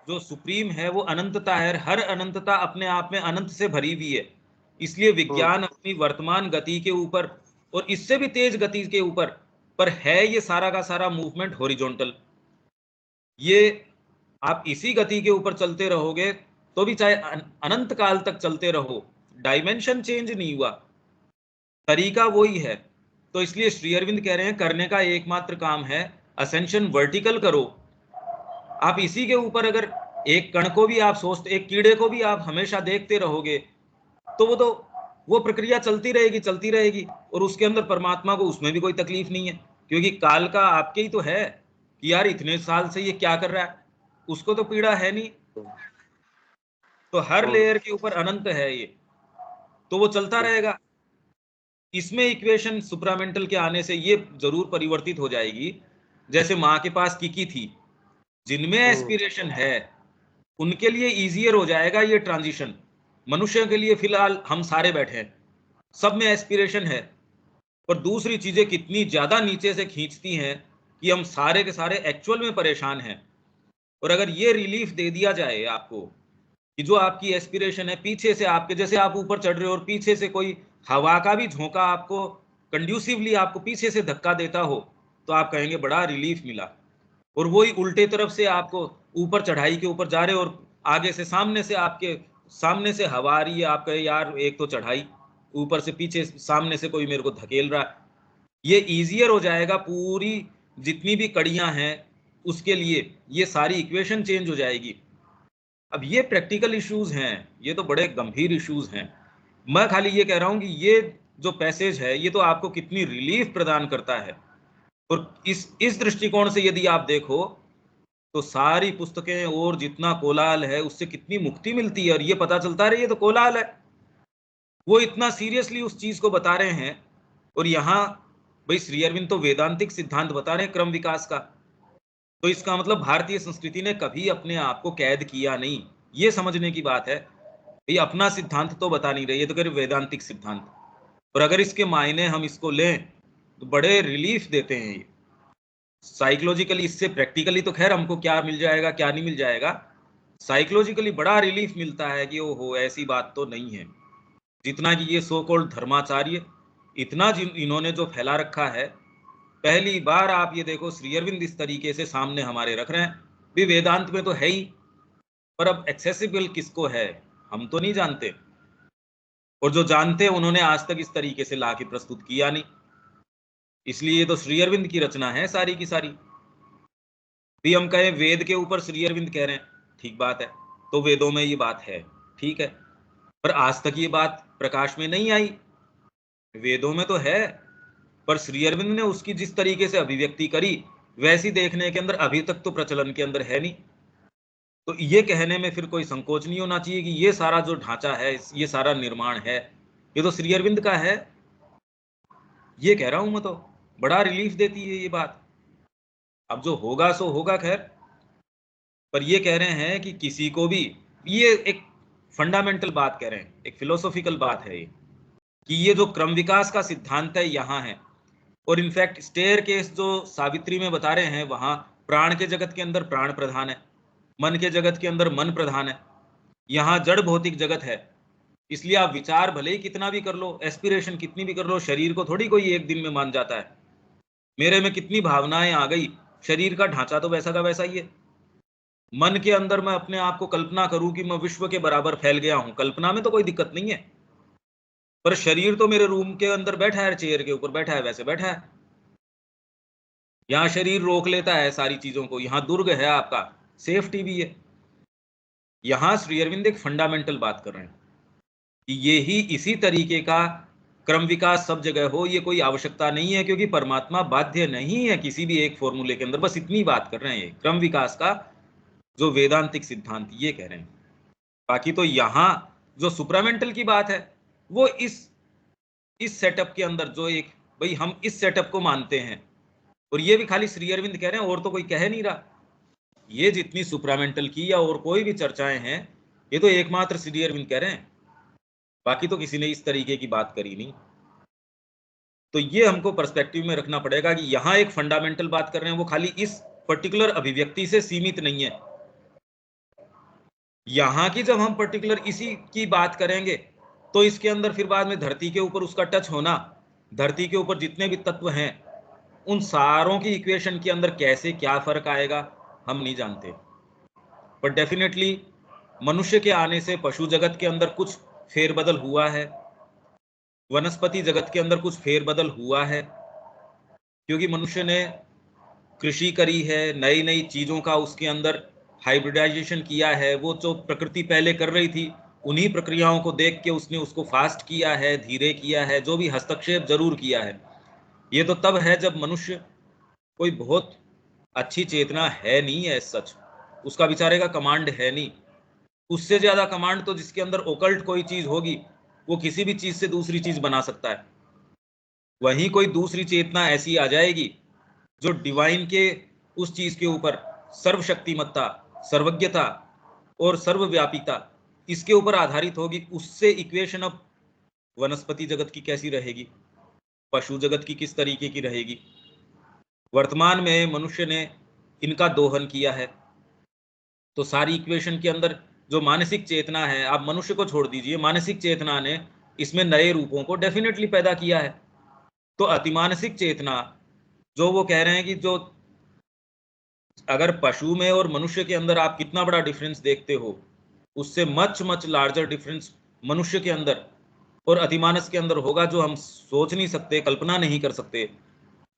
जो सुप्रीम है वो अनंतता है, हर अनंतता अपने आप में अनंत से भरी हुई है। इसलिए हम्म विज्ञान अपनी वर्तमान गति के ऊपर और इससे भी तेज गति के ऊपर पर है, ये सारा का सारा मूवमेंट हॉरिजॉन्टल। ये आप इसी गति के ऊपर चलते रहोगे तो भी चाहे अनंत काल तक चलते रहो, डायमेंशन चेंज नहीं हुआ, तरीका वही है। तो इसलिए श्री अरविंद कह रहे हैं करने का एकमात्र काम है असेंशन वर्टिकल करो। आप इसी के ऊपर अगर एक कण को भी आप सोचते, एक कीड़े को भी आप हमेशा देखते रहोगे, तो वो प्रक्रिया चलती रहेगी और उसके अंदर परमात्मा को उसमें भी कोई तकलीफ नहीं है, क्योंकि काल का आपके ही तो है कि यार इतने साल से ये क्या कर रहा है, उसको तो पीड़ा है नहीं। तो हर हम्म लेयर के ऊपर अनंत है ये, तो वो चलता रहेगा। इसमें इक्वेशन सुप्रामेंटल के आने से ये जरूर परिवर्तित हो जाएगी। जैसे माँ के पास किकी थी, जिनमें हम्म एस्पिरेशन है उनके लिए इजियर हो जाएगा ये ट्रांजिशन। मनुष्यों के लिए फिलहाल हम सारे बैठे हैं, सब में एस्पिरेशन है, पर दूसरी चीजें कितनी ज्यादा नीचे से खींचती हैं कि हम सारे के सारे एक्चुअल में परेशान हैं। और अगर ये रिलीफ दे दिया जाए आपको कि जो आपकी एस्पिरेशन है पीछे से आपके, जैसे आप ऊपर चढ़ रहे हो और पीछे से कोई हवा का भी झोंका आपको कंड्यूसिवली आपको पीछे से धक्का देता हो, तो आप कहेंगे बड़ा रिलीफ मिला। और वही उल्टे तरफ से आपको ऊपर चढ़ाई के ऊपर जा रहे हो और आगे से सामने से आपके सामने से हवा आ रही है, आप कहे यार एक तो चढ़ाई, ऊपर से पीछे सामने से कोई मेरे को धकेल रहा है। ये इजियर हो जाएगा, पूरी जितनी भी कड़ियां हैं उसके लिए ये सारी इक्वेशन चेंज हो जाएगी। अब ये प्रैक्टिकल इश्यूज हैं, ये तो बड़े गंभीर इश्यूज हैं। मैं खाली ये कह रहा हूं कि ये जो पैसेज है ये तो आपको कितनी रिलीफ प्रदान करता है। और इस दृष्टिकोण से यदि आप देखो तो सारी पुस्तकें और जितना कोलाहल है उससे कितनी मुक्ति मिलती है, और ये पता चलता है ये तो कोलाहल है। वो इतना सीरियसली उस चीज को बता रहे हैं, और यहाँ भाई श्री अरविंद तो वेदांतिक सिद्धांत बता रहे हैं क्रम विकास का। तो इसका मतलब भारतीय संस्कृति ने कभी अपने आप को कैद किया नहीं, ये समझने की बात है। ये अपना सिद्धांत तो बता नहीं रही, ये तो कह रहे वेदांतिक सिद्धांत। और अगर इसके मायने हम इसको लें तो बड़े रिलीफ देते हैं ये साइकोलॉजिकली। इससे प्रैक्टिकली तो खैर हमको क्या मिल जाएगा क्या नहीं मिल जाएगा, साइकोलॉजिकली बड़ा रिलीफ मिलता है कि ओहो ऐसी बात तो नहीं है। जितना कि ये सो कॉल्ड धर्माचार्य इतना इन्होंने जो फैला रखा है, पहली बार आप ये देखो श्री अरविंद इस तरीके से सामने हमारे रख रहे हैं। भी वेदांत में तो है ही, पर अब एक्सेसिबल किसको है हम तो नहीं जानते, और जो जानते हैं उन्होंने आज तक इस तरीके से ला के प्रस्तुत किया नहीं। इसलिए ये तो श्री अरविंद की रचना है सारी की सारी। भी हम कहें वेद के ऊपर श्री अरविंद कह रहे हैं, ठीक बात है, तो वेदों में ये बात है, ठीक है, पर आज तक ये बात प्रकाश में नहीं आई। वेदों में तो है, पर श्री अरविंद ने उसकी जिस तरीके से अभिव्यक्ति करी वैसी देखने के अंदर अभी तक तो प्रचलन के अंदर है नहीं। तो ये कहने में फिर कोई संकोच नहीं होना चाहिए कि ये सारा जो ढांचा है, ये सारा निर्माण है, ये तो श्री अरविंद का है। ये कह रहा हूं मैं, तो बड़ा रिलीफ देती है ये बात। अब जो होगा सो होगा खैर, पर ये कह रहे हैं कि किसी को भी, ये एक फंडामेंटल बात कह रहे हैं, एक फिलोसॉफिकल बात है ये, कि ये जो क्रम विकास का सिद्धांत है यहाँ है। और इनफैक्ट स्टेयर केस जो सावित्री में बता रहे हैं, वहां प्राण के जगत के अंदर प्राण प्रधान है, मन के जगत के अंदर मन प्रधान है, यहाँ जड़ भौतिक जगत है। इसलिए आप विचार भले ही कितना भी कर लो, एस्पिरेशन कितनी भी कर लो, शरीर को थोड़ी कोई एक दिन में मान जाता है। मेरे में कितनी भावनाएं आ गई, शरीर का ढांचा तो वैसा का वैसा ही है। मन के अंदर मैं अपने आप को कल्पना करूं कि मैं विश्व के बराबर फैल गया हूं, कल्पना में तो कोई दिक्कत नहीं है, पर शरीर तो मेरे रूम के अंदर बैठा है, चेयर के ऊपर बैठा है, वैसे बैठा है। यहाँ शरीर रोक लेता है सारी चीजों को, यहाँ दुर्ग है आपका, सेफ्टी भी है। यहाँ श्री अरविंद एक फंडामेंटल बात कर रहे हैं कि ये ही इसी तरीके का क्रम विकास सब जगह हो, ये कोई आवश्यकता नहीं है, क्योंकि परमात्मा बाध्य नहीं है किसी भी एक फॉर्मूले के अंदर। बस इतनी बात कर रहे हैं, ये क्रम विकास का जो वेदांतिक सिद्धांत ये कह रहे हैं। बाकी तो यहाँ जो सुप्रामेंटल की बात है वो इस सेटअप के अंदर जो एक भाई हम इस सेटअप को मानते हैं, और ये भी खाली श्री अरविंद कह रहे हैं, और तो कोई कह नहीं रहा। ये जितनी सुप्रामेंटल की या और कोई भी चर्चाएं हैं, ये तो एकमात्र श्री अरविंद कह रहे हैं, बाकी तो किसी ने इस तरीके की बात करी नहीं। तो ये हमको पर्सपेक्टिव में रखना पड़ेगा कि यहाँ एक फंडामेंटल बात कर रहे हैं, वो खाली इस पर्टिकुलर अभिव्यक्ति से सीमित नहीं है। यहाँ की जब हम पर्टिकुलर इसी की बात करेंगे तो इसके अंदर फिर बाद में धरती के ऊपर उसका टच होना, धरती के ऊपर जितने भी तत्व हैं उन सारों की इक्वेशन के अंदर कैसे क्या फर्क आएगा हम नहीं जानते। पर डेफिनेटली मनुष्य के आने से पशु जगत के अंदर कुछ फेरबदल हुआ है, वनस्पति जगत के अंदर कुछ फेरबदल हुआ है, क्योंकि मनुष्य ने कृषि करी है, नई नई चीजों का उसके अंदर हाइब्रिडाइजेशन किया है। वो जो प्रकृति पहले कर रही थी उन्हीं प्रक्रियाओं को देख के उसने उसको फास्ट किया है, धीरे किया है, जो भी हस्तक्षेप जरूर किया है। ये तो तब है जब मनुष्य कोई बहुत अच्छी चेतना है नहीं है, सच उसका बेचारे का कमांड है नहीं। उससे ज्यादा कमांड तो जिसके अंदर ओकल्ट कोई चीज होगी वो किसी भी चीज से दूसरी चीज बना सकता है। वहीं कोई दूसरी चेतना ऐसी आ जाएगी जो डिवाइन के उस चीज के ऊपर सर्वशक्तिमत्ता, सर्वज्ञता और सर्वव्यापिता इसके ऊपर आधारित होगी। उससे इक्वेशन अब वनस्पति जगत की कैसी रहेगी, पशु जगत की किस तरीके की रहेगी। वर्तमान में मनुष्य ने इनका दोहन किया है, तो सारी इक्वेशन के अंदर जो मानसिक चेतना है, आप मनुष्य को छोड़ दीजिए, मानसिक चेतना ने इसमें नए रूपों को डेफिनेटली पैदा किया है। तो अतिमानसिक चेतना जो वो कह रहे हैं कि जो अगर पशु में और मनुष्य के अंदर आप कितना बड़ा डिफरेंस देखते हो, उससे मच मच लार्जर डिफरेंस मनुष्य के अंदर और अतिमानस के अंदर होगा, जो हम सोच नहीं सकते, कल्पना नहीं कर सकते।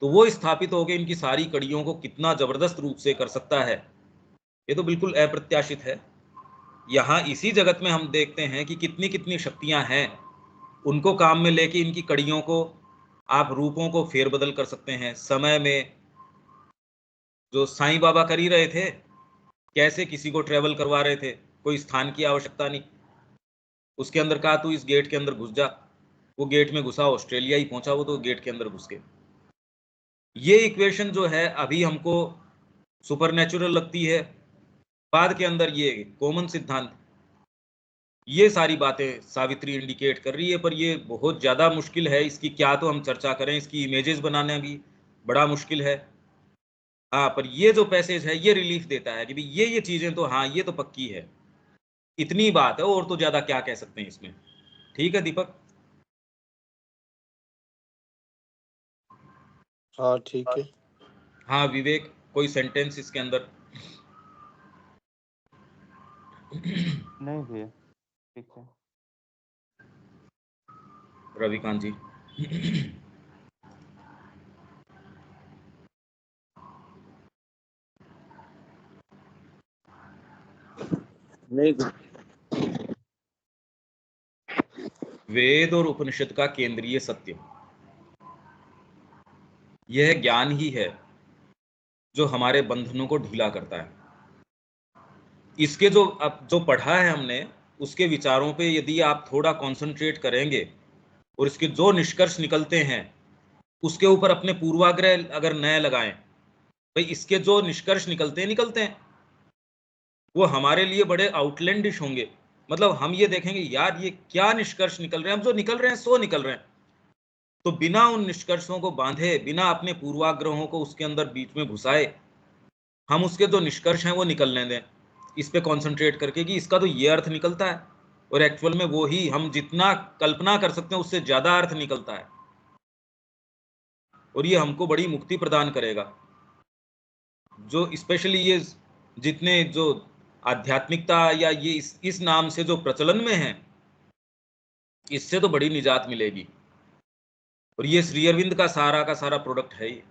तो वो स्थापित हो गए इनकी सारी कड़ियों को कितना जबरदस्त रूप से कर सकता है, ये तो बिल्कुल अप्रत्याशित है। यहाँ इसी जगत में हम देखते हैं कि कितनी कितनी शक्तियां हैं, उनको काम में लेके इनकी कड़ियों को आप रूपों को फेरबदल कर सकते हैं। समय में जो साईं बाबा कर ही रहे थे, कैसे किसी को ट्रेवल करवा रहे थे, कोई स्थान की आवश्यकता नहीं, उसके अंदर कहा तू इस गेट के अंदर घुस जा, वो गेट में घुसा, ऑस्ट्रेलिया ही पहुंचा वो तो गेट के अंदर घुस के। ये इक्वेशन जो है अभी हमको सुपरनेचुरल लगती है, बाद के अंदर ये कॉमन सिद्धांत, ये सारी बातें सावित्री इंडिकेट कर रही है। पर ये बहुत ज़्यादा मुश्किल है, इसकी क्या तो हम चर्चा करें, इसकी इमेजेस बनाना भी बड़ा मुश्किल है। हाँ, पर ये जो पैसेज है ये रिलीफ देता है कि भाई ये चीज़ें तो हाँ ये तो पक्की है, इतनी बात है, और तो ज़्यादा क्या कह सकते हैं इसमें। ठीक है दीपक? हाँ ठीक है। हाँ विवेक, कोई सेंटेंस इसके अंदर? नहीं भैया, ठीक है। रविकांत जी? नहीं, वेद और उपनिषद का केंद्रीय सत्य यह ज्ञान ही है जो हमारे बंधनों को ढीला करता है। इसके जो अब जो पढ़ा है हमने, उसके विचारों पे यदि आप थोड़ा कंसंट्रेट करेंगे और इसके जो निष्कर्ष निकलते हैं उसके ऊपर अपने पूर्वाग्रह अगर नए लगाएं, भाई इसके जो निष्कर्ष निकलते हैं वो हमारे लिए बड़े आउटलैंडिश होंगे। मतलब हम ये देखेंगे यार ये क्या निष्कर्ष निकल रहे हैं, हम जो निकल रहे हैं सो निकल रहे हैं। तो बिना उन निष्कर्षों को बांधे, बिना अपने पूर्वाग्रहों को उसके अंदर बीच में घुसाए, हम उसके जो निष्कर्ष हैं वो निकलने दें, इस पे कंसंट्रेट करके कि इसका तो ये अर्थ निकलता है, और एक्चुअल में वो ही हम जितना कल्पना कर सकते हैं उससे ज्यादा अर्थ निकलता है, और ये हमको बड़ी मुक्ति प्रदान करेगा। जो स्पेशली ये जितने जो आध्यात्मिकता या ये इस नाम से जो प्रचलन में है, इससे तो बड़ी निजात मिलेगी। और ये श्री अरविंद का सारा प्रोडक्ट है, ये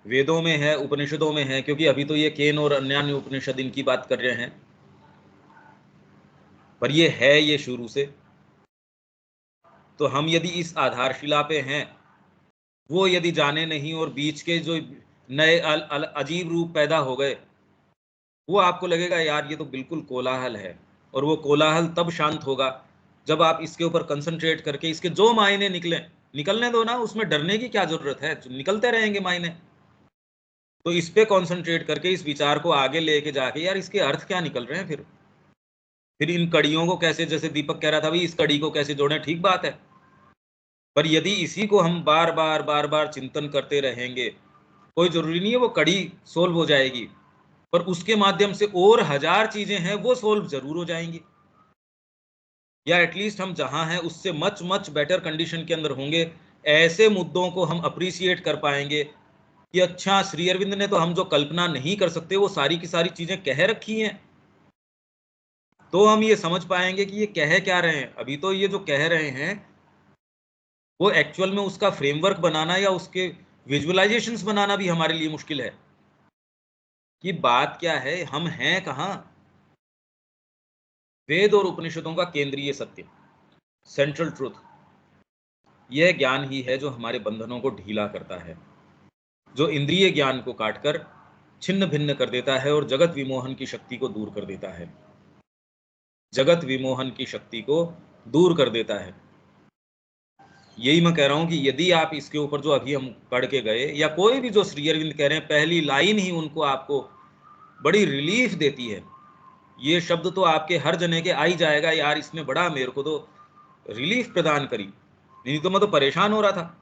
वेदों में है, उपनिषदों में है, क्योंकि अभी तो ये केन और अन्य उपनिषद इनकी बात कर रहे हैं, पर ये है ये शुरू से। तो हम यदि इस आधारशिला पे हैं, वो यदि जाने नहीं और बीच के जो नए अजीब रूप पैदा हो गए, वो आपको लगेगा यार ये तो बिल्कुल कोलाहल है। और वो कोलाहल तब शांत होगा जब आप इसके ऊपर कंसंट्रेट करके इसके जो मायने निकलें निकलने दो ना, उसमें डरने की क्या जरूरत है, निकलते रहेंगे मायने। तो इस पे कॉन्सेंट्रेट करके इस विचार को आगे लेके जाके यार इसके अर्थ क्या निकल रहे हैं, फिर इन कड़ियों को कैसे, जैसे दीपक कह रहा था भाई इस कड़ी को कैसे जोड़ें, ठीक बात है, पर यदि इसी को हम बार बार चिंतन करते रहेंगे, कोई जरूरी नहीं है वो कड़ी सोल्व हो जाएगी, पर उसके माध्यम से और 1000 चीजें हैं वो सोल्व जरूर हो जाएंगी, या एटलीस्ट हम जहां हैं उससे मच मच बेटर कंडीशन के अंदर होंगे। ऐसे मुद्दों को हम अप्रिशिएट कर पाएंगे कि अच्छा श्री अरविंद ने तो हम जो कल्पना नहीं कर सकते वो सारी की सारी चीजें कह रखी हैं, तो हम ये समझ पाएंगे कि ये कह क्या रहे हैं। अभी तो ये जो कह रहे हैं वो एक्चुअल में उसका फ्रेमवर्क बनाना या उसके विजुअलाइजेशंस बनाना भी हमारे लिए मुश्किल है कि बात क्या है, हम हैं कहां। वेद और उपनिषदों का केंद्रीय सत्य, सेंट्रल ट्रूथ, यह ज्ञान ही है जो हमारे बंधनों को ढीला करता है, जो इंद्रिय ज्ञान को काटकर छिन्न भिन्न कर देता है और जगत विमोहन की शक्ति को दूर कर देता है, जगत विमोहन की शक्ति को दूर कर देता है। यही मैं कह रहा हूं कि यदि आप इसके ऊपर जो अभी हम पढ़ के गए, या कोई भी जो श्री अरविंद कह रहे हैं, पहली लाइन ही उनको आपको बड़ी रिलीफ देती है। ये शब्द तो आपके हर जने के आ ही जाएगा, यार इसने बड़ा मेरे को तो रिलीफ प्रदान करी, नहीं तो मैं तो परेशान हो रहा था।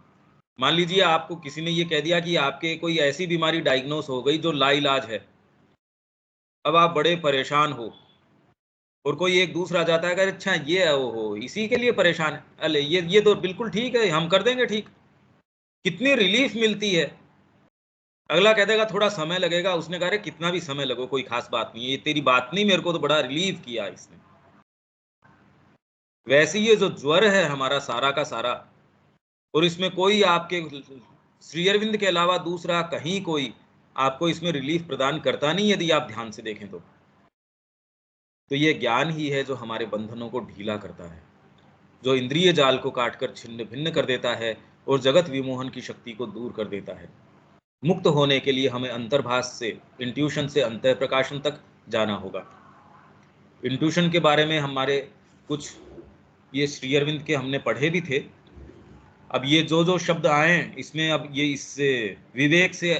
मान लीजिए आपको किसी ने ये कह दिया कि आपके कोई ऐसी बीमारी डायग्नोस हो गई जो लाइलाज है, अब आप बड़े परेशान हो, और कोई एक दूसरा जाता है कि अच्छा ये है, वो हो इसी के लिए परेशान है, अरे ये तो बिल्कुल ठीक है, हम कर देंगे ठीक। कितनी रिलीफ मिलती है। अगला कह देगा थोड़ा समय लगेगा, उसने कहा कितना भी समय लगो कोई खास बात नहीं है, ये तेरी बात नहीं, मेरे को तो बड़ा रिलीफ किया इसने। वैसे ये जो ज्वर है हमारा सारा का सारा, और इसमें कोई आपके श्री अरविंद के अलावा दूसरा कहीं कोई आपको इसमें रिलीफ प्रदान करता नहीं, यदि आप ध्यान से देखें तो ये ज्ञान ही है जो हमारे बंधनों को ढीला करता है, जो इंद्रिय जाल को काटकर छिन्न भिन्न कर देता है और जगत विमोहन की शक्ति को दूर कर देता है। मुक्त होने के लिए हमें अंतर्भास से, इंट्यूशन से अंतः प्रकाशन तक जाना होगा। इंट्यूशन के बारे में हमारे कुछ ये श्री अरविंद के हमने पढ़े भी थे। अब ये जो शब्द आए इसमें, अब ये इससे विवेक से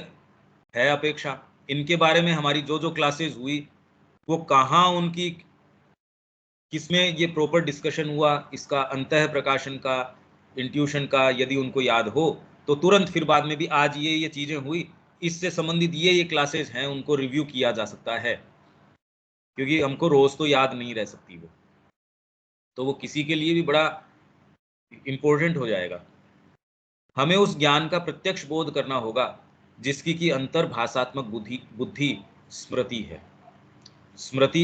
है अपेक्षा, इनके बारे में हमारी जो क्लासेस हुई वो कहाँ उनकी किसमें ये प्रॉपर डिस्कशन हुआ, इसका अंतः प्रकाशन का, इंट्यूशन का, यदि उनको याद हो तो तुरंत फिर बाद में भी आज ये चीजें हुई, इससे संबंधित ये क्लासेस हैं, उनको रिव्यू किया जा सकता है, क्योंकि हमको रोज तो याद नहीं रह सकती वो, तो वो किसी के लिए भी बड़ा इंपॉर्टेंट हो जाएगा। हमें उस ज्ञान का प्रत्यक्ष बोध करना होगा जिसकी की अंतर्भाषात्मक बुद्धि स्मृति है। स्मृति,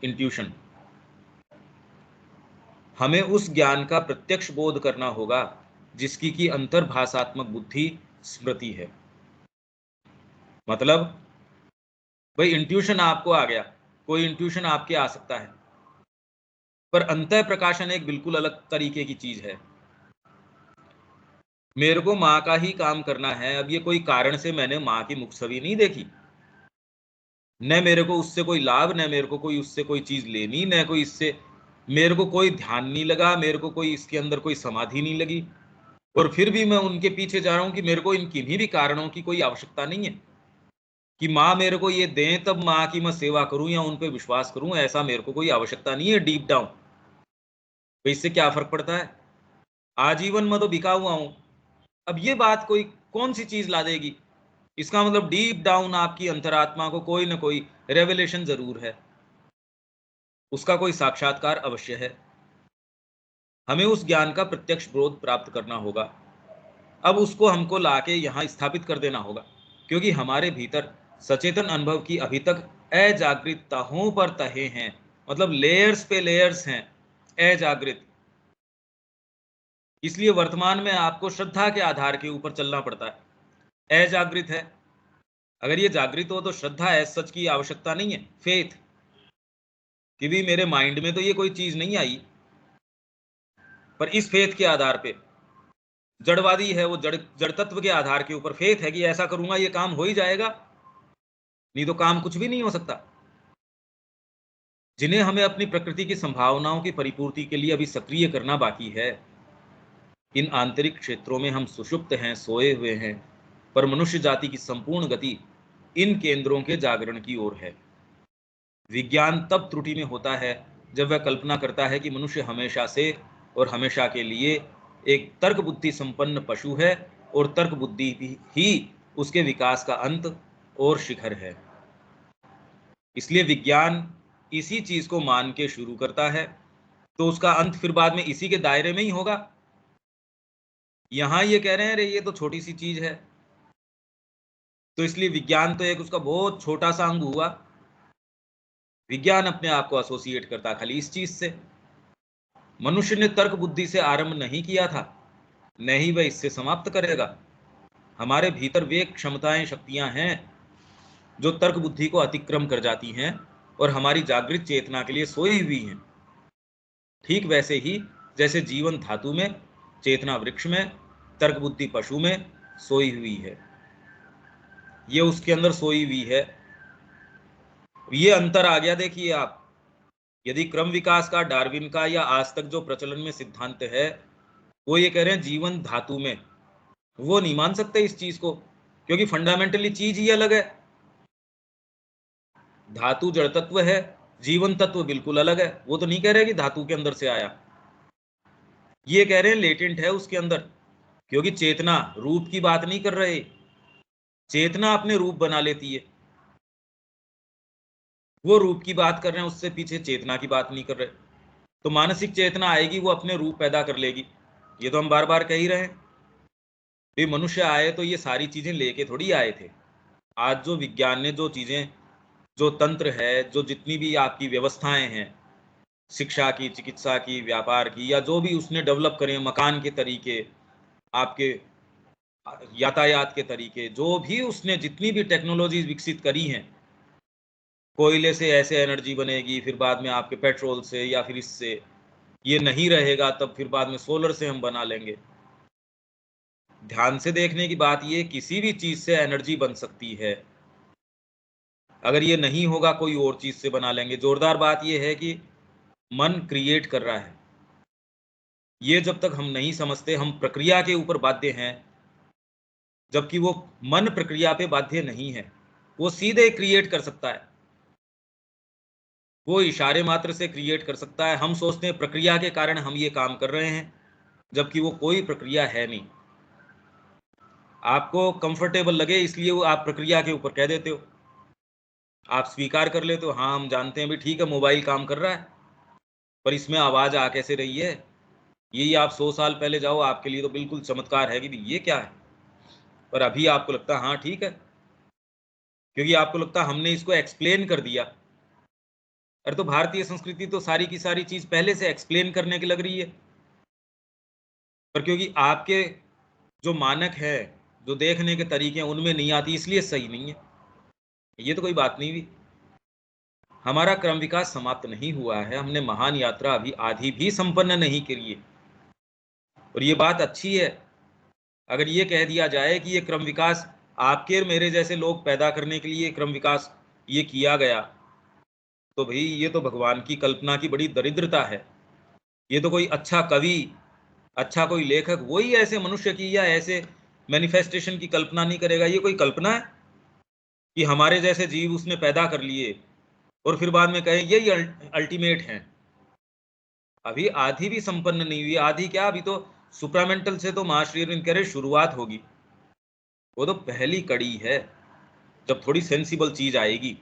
इंट्यूशन, हमें उस ज्ञान का प्रत्यक्ष बोध करना होगा जिसकी की अंतर्भाषात्मक बुद्धि स्मृति है। मतलब भाई इंट्यूशन आपको आ गया, कोई इंट्यूशन आपके आ सकता है, पर अंतः प्रकाशन एक बिल्कुल अलग तरीके की चीज है। मेरे को माँ का ही काम करना है, अब ये कोई कारण से मैंने माँ की मुखछवि नहीं देखी, न मेरे को उससे कोई लाभ, न मेरे को कोई उससे कोई चीज लेनी, न कोई इससे मेरे को कोई ध्यान नहीं लगा, मेरे को कोई इसके अंदर कोई समाधि नहीं लगी, और फिर भी मैं उनके पीछे जा रहा हूं कि मेरे को इन किन्हीं भी कारणों की कोई आवश्यकता नहीं है कि माँ मेरे को ये दें तब माँ की मैं सेवा करूं या उन पे विश्वास करूं, ऐसा मेरे को कोई आवश्यकता नहीं है डीप डाउन। तो इससे क्या फर्क पड़ता है, आजीवन मैं तो बिका हुआ हूं। अब ये बात कोई कौन सी चीज ला देगी, इसका मतलब डीप डाउन आपकी अंतरात्मा को कोई ना कोई रेवलेशन जरूर है, उसका कोई साक्षात्कार अवश्य है। हमें उस ज्ञान का प्रत्यक्ष बोध प्राप्त करना होगा। अब उसको हमको लाके यहाँ स्थापित कर देना होगा, क्योंकि हमारे भीतर सचेतन अनुभव की अभी तक अजागृतताओं पर तहे हैं, मतलब लेयर्स पे लेयर्स हैं अजागृत। इसलिए वर्तमान में आपको श्रद्धा के आधार के ऊपर चलना पड़ता है। अजागृत है, अगर ये जागृत हो तो श्रद्धा है सच की आवश्यकता नहीं है, फेथ कि भी मेरे माइंड में तो ये कोई चीज नहीं आई, पर इस फेथ के आधार पे जड़वादी है वो, जड़ तत्व के आधार के ऊपर फेथ है कि ऐसा करूंगा ये काम हो ही जाएगा, नहीं तो काम कुछ भी नहीं हो सकता। जिन्हें हमें अपनी प्रकृति की संभावनाओं की परिपूर्ति के लिए अभी सक्रिय करना बाकी है, इन आंतरिक क्षेत्रों में हम सुषुप्त हैं, सोए हुए हैं, पर मनुष्य जाति की संपूर्ण गति इन केंद्रों के जागरण की ओर है। विज्ञान तब त्रुटि में होता है जब वह कल्पना करता है कि मनुष्य हमेशा से और हमेशा के लिए एक तर्क बुद्धि संपन्न पशु है और तर्क बुद्धि ही उसके विकास का अंत और शिखर है। इसलिए विज्ञान इसी चीज को मान के शुरू करता है, तो उसका अंत फिर बाद में इसी के दायरे में ही होगा। यहां ये कह रहे हैं रे ये तो छोटी सी चीज है, तो इसलिए विज्ञान तो एक उसका बहुत छोटा सा अंग हुआ। विज्ञान अपने आप को एसोसिएट करता खाली इस चीज से। मनुष्य ने तर्क बुद्धि से आरंभ नहीं किया था, नहीं वह इससे समाप्त करेगा। हमारे भीतर वे क्षमताएं, शक्तियां हैं जो तर्क बुद्धि को अतिक्रम कर जाती हैं और हमारी जागृत चेतना के लिए सोई हुई हैं। ठीक वैसे ही जैसे जीवन धातु में, चेतना वृक्ष में, तर्क बुद्धि पशु में सोई हुई है, ये उसके अंदर सोई हुई है। ये अंतर आ गया। देखिए आप, यदि क्रम विकास का, डार्विन का या आज तक जो प्रचलन में सिद्धांत है वो ये कह रहे हैं जीवन धातु में, वो नहीं मान सकते इस चीज को, क्योंकि फंडामेंटली चीज ही अलग है। धातु जड़ तत्व है, जीवन तत्व बिल्कुल अलग है। वो तो नहीं कह रहे कि धातु के अंदर से आया, ये कह रहे हैं लेटेंट है उसके अंदर, क्योंकि चेतना रूप की बात नहीं कर रहे। चेतना अपने रूप बना लेती है, वो रूप की बात कर रहे हैं, उससे पीछे चेतना की बात नहीं कर रहे। तो मानसिक चेतना आएगी, वो अपने रूप पैदा कर लेगी। ये तो हम बार बार कह ही रहे हैं। ये मनुष्य आए तो ये सारी चीजें लेके थोड़ी आए थे। आज जो विज्ञान ने जो चीजें, जो तंत्र है, जो जितनी भी आपकी व्यवस्थाएं हैं, शिक्षा की, चिकित्सा की, व्यापार की, या जो भी उसने डेवलप करे, मकान के तरीके, आपके यातायात के तरीके, जो भी उसने जितनी भी टेक्नोलॉजीज विकसित करी हैं, कोयले से ऐसे एनर्जी बनेगी, फिर बाद में आपके पेट्रोल से, या फिर इससे ये नहीं रहेगा तब फिर बाद में सोलर से हम बना लेंगे। ध्यान से देखने की बात ये, किसी भी चीज से एनर्जी बन सकती है। अगर ये नहीं होगा कोई और चीज से बना लेंगे। जोरदार बात ये है कि मन क्रिएट कर रहा है। ये जब तक हम नहीं समझते, हम प्रक्रिया के ऊपर बाध्य हैं, जबकि वो मन प्रक्रिया पे बाध्य नहीं है। वो सीधे क्रिएट कर सकता है, वो इशारे मात्र से क्रिएट कर सकता है। हम सोचते हैं प्रक्रिया के कारण हम ये काम कर रहे हैं, जबकि वो कोई प्रक्रिया है नहीं। आपको कंफर्टेबल लगे इसलिए वो आप प्रक्रिया के ऊपर कह देते हो, आप स्वीकार कर लेते हो। हाँ, हम जानते हैं भी, ठीक है मोबाइल काम कर रहा है, पर इसमें आवाज आ कैसे रही है, यही आप 100 साल पहले जाओ, आपके लिए तो बिल्कुल चमत्कार है कि ये क्या है। पर अभी आपको लगता है हाँ ठीक है, क्योंकि आपको लगता है हमने इसको एक्सप्लेन कर दिया। अरे तो भारतीय संस्कृति तो सारी की सारी चीज पहले से एक्सप्लेन करने की लग रही है, पर क्योंकि आपके जो मानक है, जो देखने के तरीके हैं, उनमें नहीं आती, इसलिए सही नहीं है। ये तो कोई बात नहीं हुई। हमारा क्रम विकास समाप्त नहीं हुआ है, हमने महान यात्रा अभी आधी भी संपन्न नहीं करी है। और ये बात अच्छी है। अगर ये कह दिया जाए कि ये क्रम विकास आपके और मेरे जैसे लोग पैदा करने के लिए क्रम विकास ये किया गया, तो भाई ये तो भगवान की कल्पना की बड़ी दरिद्रता है। ये तो कोई अच्छा कवि, अच्छा कोई लेखक वही ऐसे मनुष्य की या ऐसे मैनिफेस्टेशन की कल्पना नहीं करेगा। ये कोई कल्पना है कि हमारे जैसे जीव उसने पैदा कर लिए और फिर बाद में कहे यही अल्टीमेट हैं। अभी आधी भी संपन्न नहीं हुई। आधी क्या, अभी तो सुप्रामेंटल से तो महाश्री अरविंद कह रहे शुरुआत होगी। वो तो पहली कड़ी है, जब थोड़ी सेंसिबल चीज आएगी।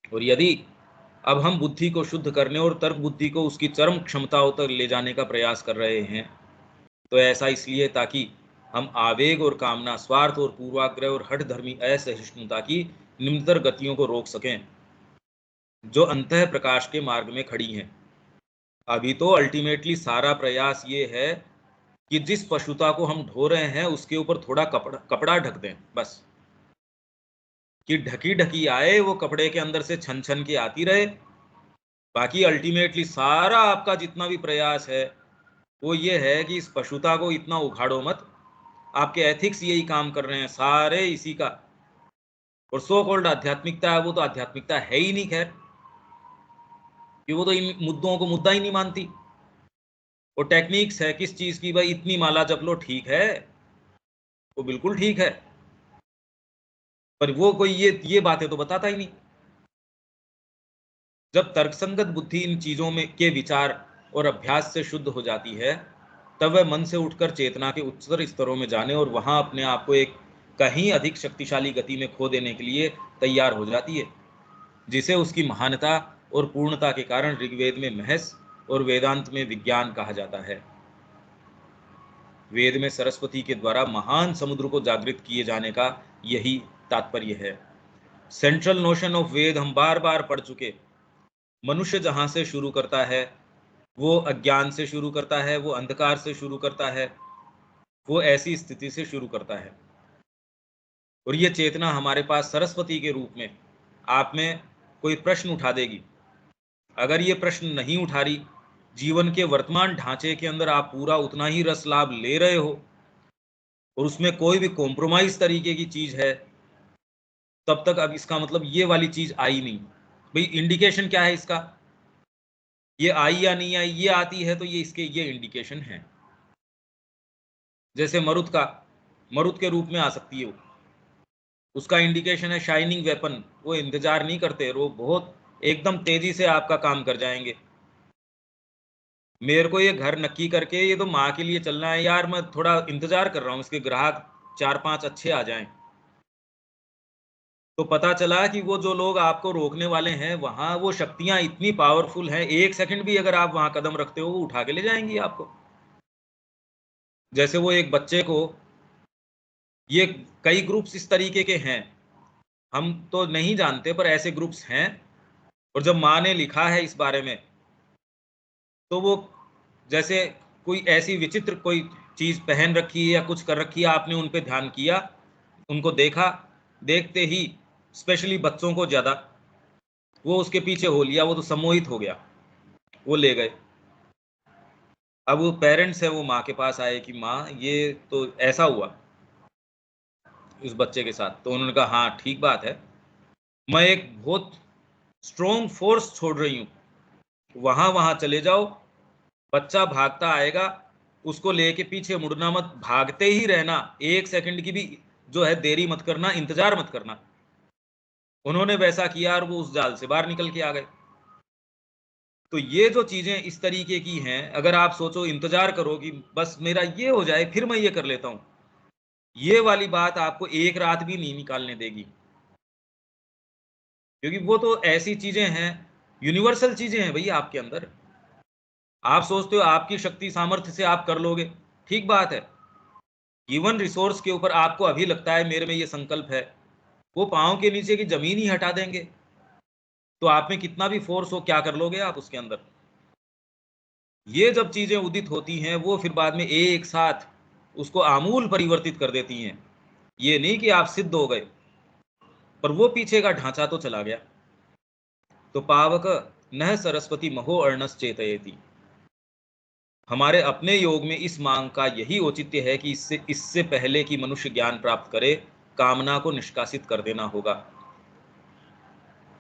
और यदि अब हम बुद्धि को शुद्ध करने और तर्क बुद्धि को उसकी चरम क्षमताओं तक ले जाने का प्रयास कर रहे हैं, तो ऐसा इसलिए ताकि हम आवेग और कामना, स्वार्थ और पूर्वाग्रह और हठ धर्मी असहिष्णुता की निम्नतर गतियों को रोक सकें, जो अंतः प्रकाश के मार्ग में खड़ी हैं। अभी तो अल्टीमेटली सारा प्रयास ये है कि जिस पशुता को हम ढो रहे हैं उसके ऊपर थोड़ा कपड़ा ढक दें, बस, कि ढकी ढकी आए, वो कपड़े के अंदर से छन छन के आती रहे। बाकी अल्टीमेटली सारा आपका जितना भी प्रयास है वो ये है कि इस पशुता को इतना उखाड़ो मत। आपके एथिक्स यही काम कर रहे हैं सारे इसी का। और सो कॉल्ड आध्यात्मिकता है, वो तो आध्यात्मिकता है ही नहीं, खैर, कि वो तो इन मुद्दों को मुद्दा ही नहीं मानती। वो टेक्निक्स है किस चीज की, भाई इतनी माला जप लो, ठीक है, वो बिल्कुल ठीक है, पर वो कोई ये बातें तो बताता ही नहीं। जब तर्कसंगत बुद्धि इन चीजों में के विचार और अभ्यास से शुद्ध हो जाती है, तब वह मन से उठकर चेतना के उच्चतर स्तरों में जाने और वहां अपने आप को एक कहीं अधिक शक्तिशाली गति में खो देने के लिए तैयार हो जाती है, जिसे उसकी महानता और पूर्णता के कारण ऋग्वेद में महस और वेदांत में विज्ञान कहा जाता है। वेद में सरस्वती के द्वारा महान समुद्र को जागृत किए जाने का यही तात्पर्य है। सेंट्रल नोशन ऑफ वेद हम बार बार पढ़ चुके। मनुष्य जहां से शुरू करता है वो अज्ञान से शुरू करता है, वो अंधकार से शुरू करता है, वो ऐसी स्थिति से शुरू करता है, और ये चेतना हमारे पास सरस्वती के रूप में आप में कोई प्रश्न उठा देगी। अगर ये प्रश्न नहीं उठा रही, जीवन के वर्तमान ढांचे के अंदर आप पूरा उतना ही रस लाभ ले रहे हो और उसमें कोई भी कॉम्प्रोमाइज तरीके की चीज है, तब तक अब इसका मतलब ये वाली चीज आई नहीं। भाई इंडिकेशन क्या है इसका, ये आई या नहीं आई, ये आती है तो ये इसके ये इंडिकेशन है। जैसे मरुत के रूप में आ सकती है वो, उसका इंडिकेशन है शाइनिंग वेपन। वो इंतजार नहीं करते, वो बहुत एकदम तेजी से आपका काम कर जाएंगे। मेरे को ये घर नक्की करके ये तो माँ के लिए चलना है यार, मैं थोड़ा इंतजार कर रहा हूँ इसके ग्राहक 4-5 अच्छे आ जाएं, तो पता चला कि वो जो लोग आपको रोकने वाले हैं वहां वो शक्तियां इतनी पावरफुल हैं, 1 सेकंड भी अगर आप वहां कदम रखते हो वो उठा के ले जाएंगी आपको। जैसे वो एक बच्चे को, ये कई ग्रुप्स इस तरीके के हैं, हम तो नहीं जानते पर ऐसे ग्रुप्स हैं, और जब माँ ने लिखा है इस बारे में तो वो जैसे कोई ऐसी विचित्र कोई चीज पहन रखी है या कुछ कर रखी है, आपने उन पे ध्यान किया, उनको देखा, देखते ही स्पेशली बच्चों को ज्यादा वो उसके पीछे हो लिया, वो तो सम्मोहित हो गया, वो ले गए। अब वो पेरेंट्स है वो माँ के पास आए कि माँ ये तो ऐसा हुआ इस बच्चे के साथ, तो उन्होंने कहा हाँ ठीक बात है, मैं एक बहुत स्ट्रॉन्ग फोर्स छोड़ रही हूँ, वहां चले जाओ, बच्चा भागता आएगा, उसको लेके पीछे मुड़ना मत, भागते ही रहना, 1 सेकंड की भी जो है देरी मत करना, इंतजार मत करना। उन्होंने वैसा किया और वो उस जाल से बाहर निकल के आ गए। तो ये जो चीजें इस तरीके की हैं, अगर आप सोचो इंतजार करो कि बस मेरा ये हो जाए फिर मैं ये कर लेता हूं, ये वाली बात आपको एक रात भी नहीं निकालने देगी, क्योंकि वो तो ऐसी चीजें हैं, यूनिवर्सल चीजें हैं भैया आपके अंदर। आप सोचते हो आपकी शक्ति सामर्थ्य से आप कर लोगे, ठीक बात है, गिवन रिसोर्स के ऊपर आपको अभी लगता है मेरे में ये संकल्प है, वो पांव के नीचे की जमीन ही हटा देंगे, तो आप में कितना भी फोर्स हो क्या कर लोगे आप उसके अंदर। ये जब चीजें उदित होती हैं वो फिर बाद में एक साथ उसको आमूल परिवर्तित कर देती हैं। ये नहीं कि आप सिद्ध हो गए, पर वो पीछे का ढांचा तो चला गया। तो पावक नह सरस्वती महो अर्णस चेतयेति, हमारे अपने योग में इस मांग का यही औचित्य है कि इससे पहले कि मनुष्य ज्ञान प्राप्त करे, कामना को निष्कासित कर देना होगा।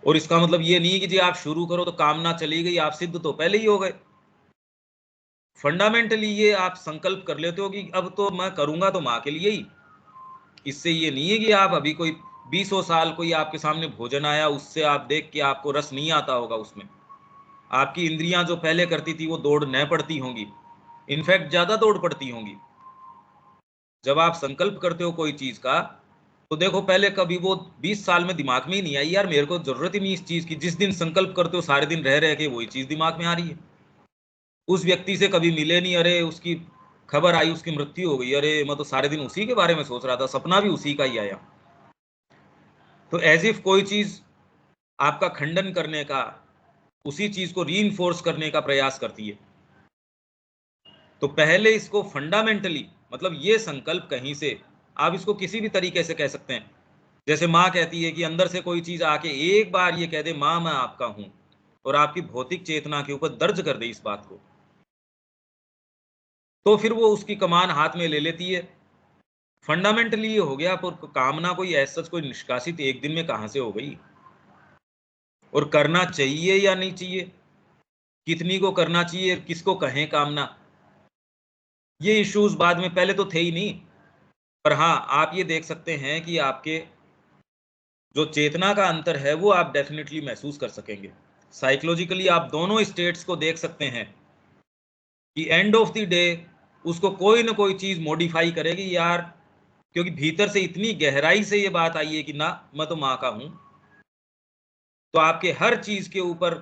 और इसका मतलब ये नहीं कि जी आप शुरू करो तो कामना चली गई, आप सिद्ध तो पहले ही हो गए। फंडामेंटली ये आप संकल्प कर लेते हो कि अब तो मैं करूंगा तो माँ के लिए ही। इससे ये नहीं है कि आप अभी कोई 20 साल कोई आपके सामने भोजन आया उससे आप देख के आपको रस नहीं आता होगा, उसमें आपकी इंद्रियां जो पहले करती थी वो दौड़ न पड़ती होंगी, इनफैक्ट ज्यादा दौड़ पड़ती होंगी। जब आप संकल्प करते हो कोई चीज का, तो देखो पहले कभी वो 20 साल में दिमाग में ही नहीं आई यार मेरे को जरूरत ही नहीं इस चीज की, जिस दिन संकल्प करते हो सारे दिन रह रह के वही चीज दिमाग में आ रही है। उस व्यक्ति से कभी मिले नहीं, अरे उसकी खबर आई उसकी मृत्यु हो गई, अरे मैं तो सारे दिन उसी के बारे में सोच रहा था, सपना भी उसी का ही आया। तो एज इफ कोई चीज आपका खंडन करने का, उसी चीज को रीइंफोर्स करने का प्रयास करती है। तो पहले इसको फंडामेंटली, मतलब ये संकल्प कहीं से, आप इसको किसी भी तरीके से कह सकते हैं। जैसे माँ कहती है कि अंदर से कोई चीज आके एक बार ये कह दे माँ मैं आपका हूं, और आपकी भौतिक चेतना के ऊपर दर्ज कर दे इस बात को, तो फिर वो उसकी कमान हाथ में ले लेती है। फंडामेंटली ये हो गया, पर कामना कोई ऐसा कोई निष्कासित एक दिन में कहां से हो गई। और करना चाहिए या नहीं चाहिए, कितनी को करना चाहिए, किसको कहें कामना, ये इश्यूज बाद में, पहले तो थे ही नहीं। पर हाँ, आप ये देख सकते हैं कि आपके जो चेतना का अंतर है वो आप डेफिनेटली महसूस कर सकेंगे। साइकोलॉजिकली आप दोनों स्टेट्स को देख सकते हैं कि एंड ऑफ द डे उसको कोई ना कोई चीज मॉडिफाई करेगी यार, क्योंकि भीतर से इतनी गहराई से ये बात आई है कि ना मैं तो माँ का हूं, तो आपके हर चीज के ऊपर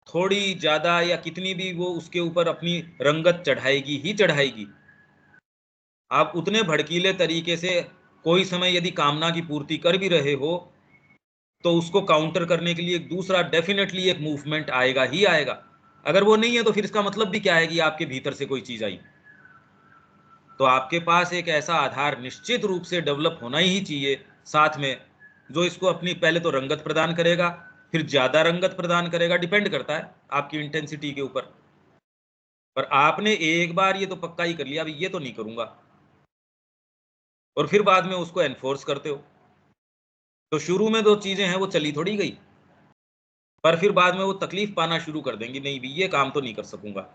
थोड़ी ज्यादा या कितनी भी वो उसके ऊपर अपनी रंगत चढ़ाएगी ही चढ़ाएगी। आप उतने भड़कीले तरीके से कोई समय यदि कामना की पूर्ति कर भी रहे हो तो उसको काउंटर करने के लिए एक दूसरा डेफिनेटली एक मूवमेंट आएगा ही आएगा। अगर वो नहीं है तो फिर इसका मतलब भी क्या है कि आपके भीतर से कोई चीज आई। तो आपके पास एक ऐसा आधार निश्चित रूप से डेवलप होना ही चाहिए साथ में, जो इसको अपनी पहले तो रंगत प्रदान करेगा, फिर ज्यादा रंगत प्रदान करेगा, डिपेंड करता है आपकी इंटेंसिटी के ऊपर। पर आपने एक बार ये तो पक्का ही कर लिया अभी ये तो नहीं करूंगा, और फिर बाद में उसको एनफोर्स करते हो, तो शुरू में 2 चीजें हैं वो चली थोड़ी गई, पर फिर बाद में वो तकलीफ पाना शुरू कर देंगी, नहीं भी ये काम तो नहीं कर सकूंगा।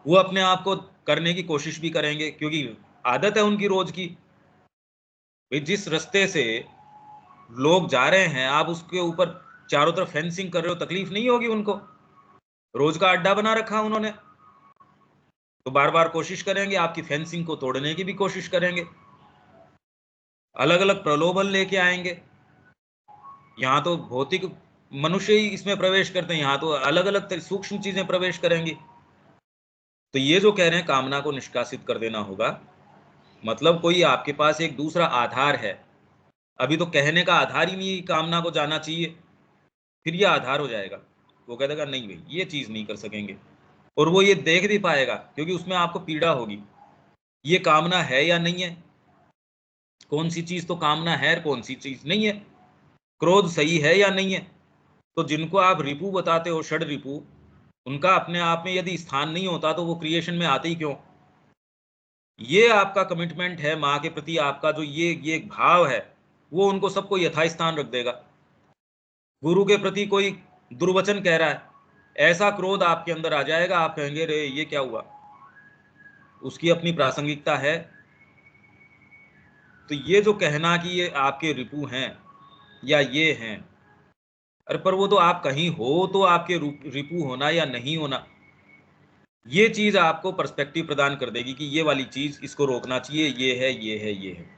वो अपने आप को करने की कोशिश भी करेंगे क्योंकि आदत है उनकी रोज की। भाई जिस रास्ते से लोग जा रहे हैं आप उसके ऊपर चारों तरफ फेंसिंग कर रहे हो, तकलीफ नहीं होगी उनको, रोज का अड्डा बना रखा उन्होंने, तो बार बार कोशिश करेंगे, आपकी फेंसिंग को तोड़ने की भी कोशिश करेंगे, अलग अलग प्रलोभन लेके आएंगे। यहाँ तो भौतिक मनुष्य ही इसमें प्रवेश करते हैं, यहाँ तो अलग अलग सूक्ष्म चीजें प्रवेश करेंगी। तो ये जो कह रहे हैं कामना को निष्कासित कर देना होगा, मतलब कोई आपके पास एक दूसरा आधार है। अभी तो कहने का आधार ही नहीं, कामना को जाना चाहिए, फिर ये आधार हो जाएगा। वो कह देगा नहीं भाई ये चीज नहीं कर सकेंगे, और वो ये देख भी पाएगा क्योंकि उसमें आपको पीड़ा होगी, ये कामना है या नहीं है, कौन सी चीज तो कामना है, कौन सी चीज नहीं है, क्रोध सही है या नहीं है। तो जिनको आप रिपू बताते हो, षड रिपू, उनका अपने आप में यदि स्थान नहीं होता तो वो क्रिएशन में आते ही क्यों। ये आपका कमिटमेंट है माँ के प्रति, आपका जो ये भाव है वो उनको सबको यथास्थान रख देगा। गुरु के प्रति कोई दुर्वचन कह रहा है, ऐसा क्रोध आपके अंदर आ जाएगा, आप कहेंगे रे ये क्या हुआ, उसकी अपनी प्रासंगिकता है। तो ये जो कहना कि ये आपके रिपू हैं या ये हैं, अरे पर वो तो आप कहीं हो तो आपके रिपू होना या नहीं होना, ये चीज आपको पर्सपेक्टिव प्रदान कर देगी कि ये वाली चीज इसको रोकना चाहिए, ये है ये है ये है।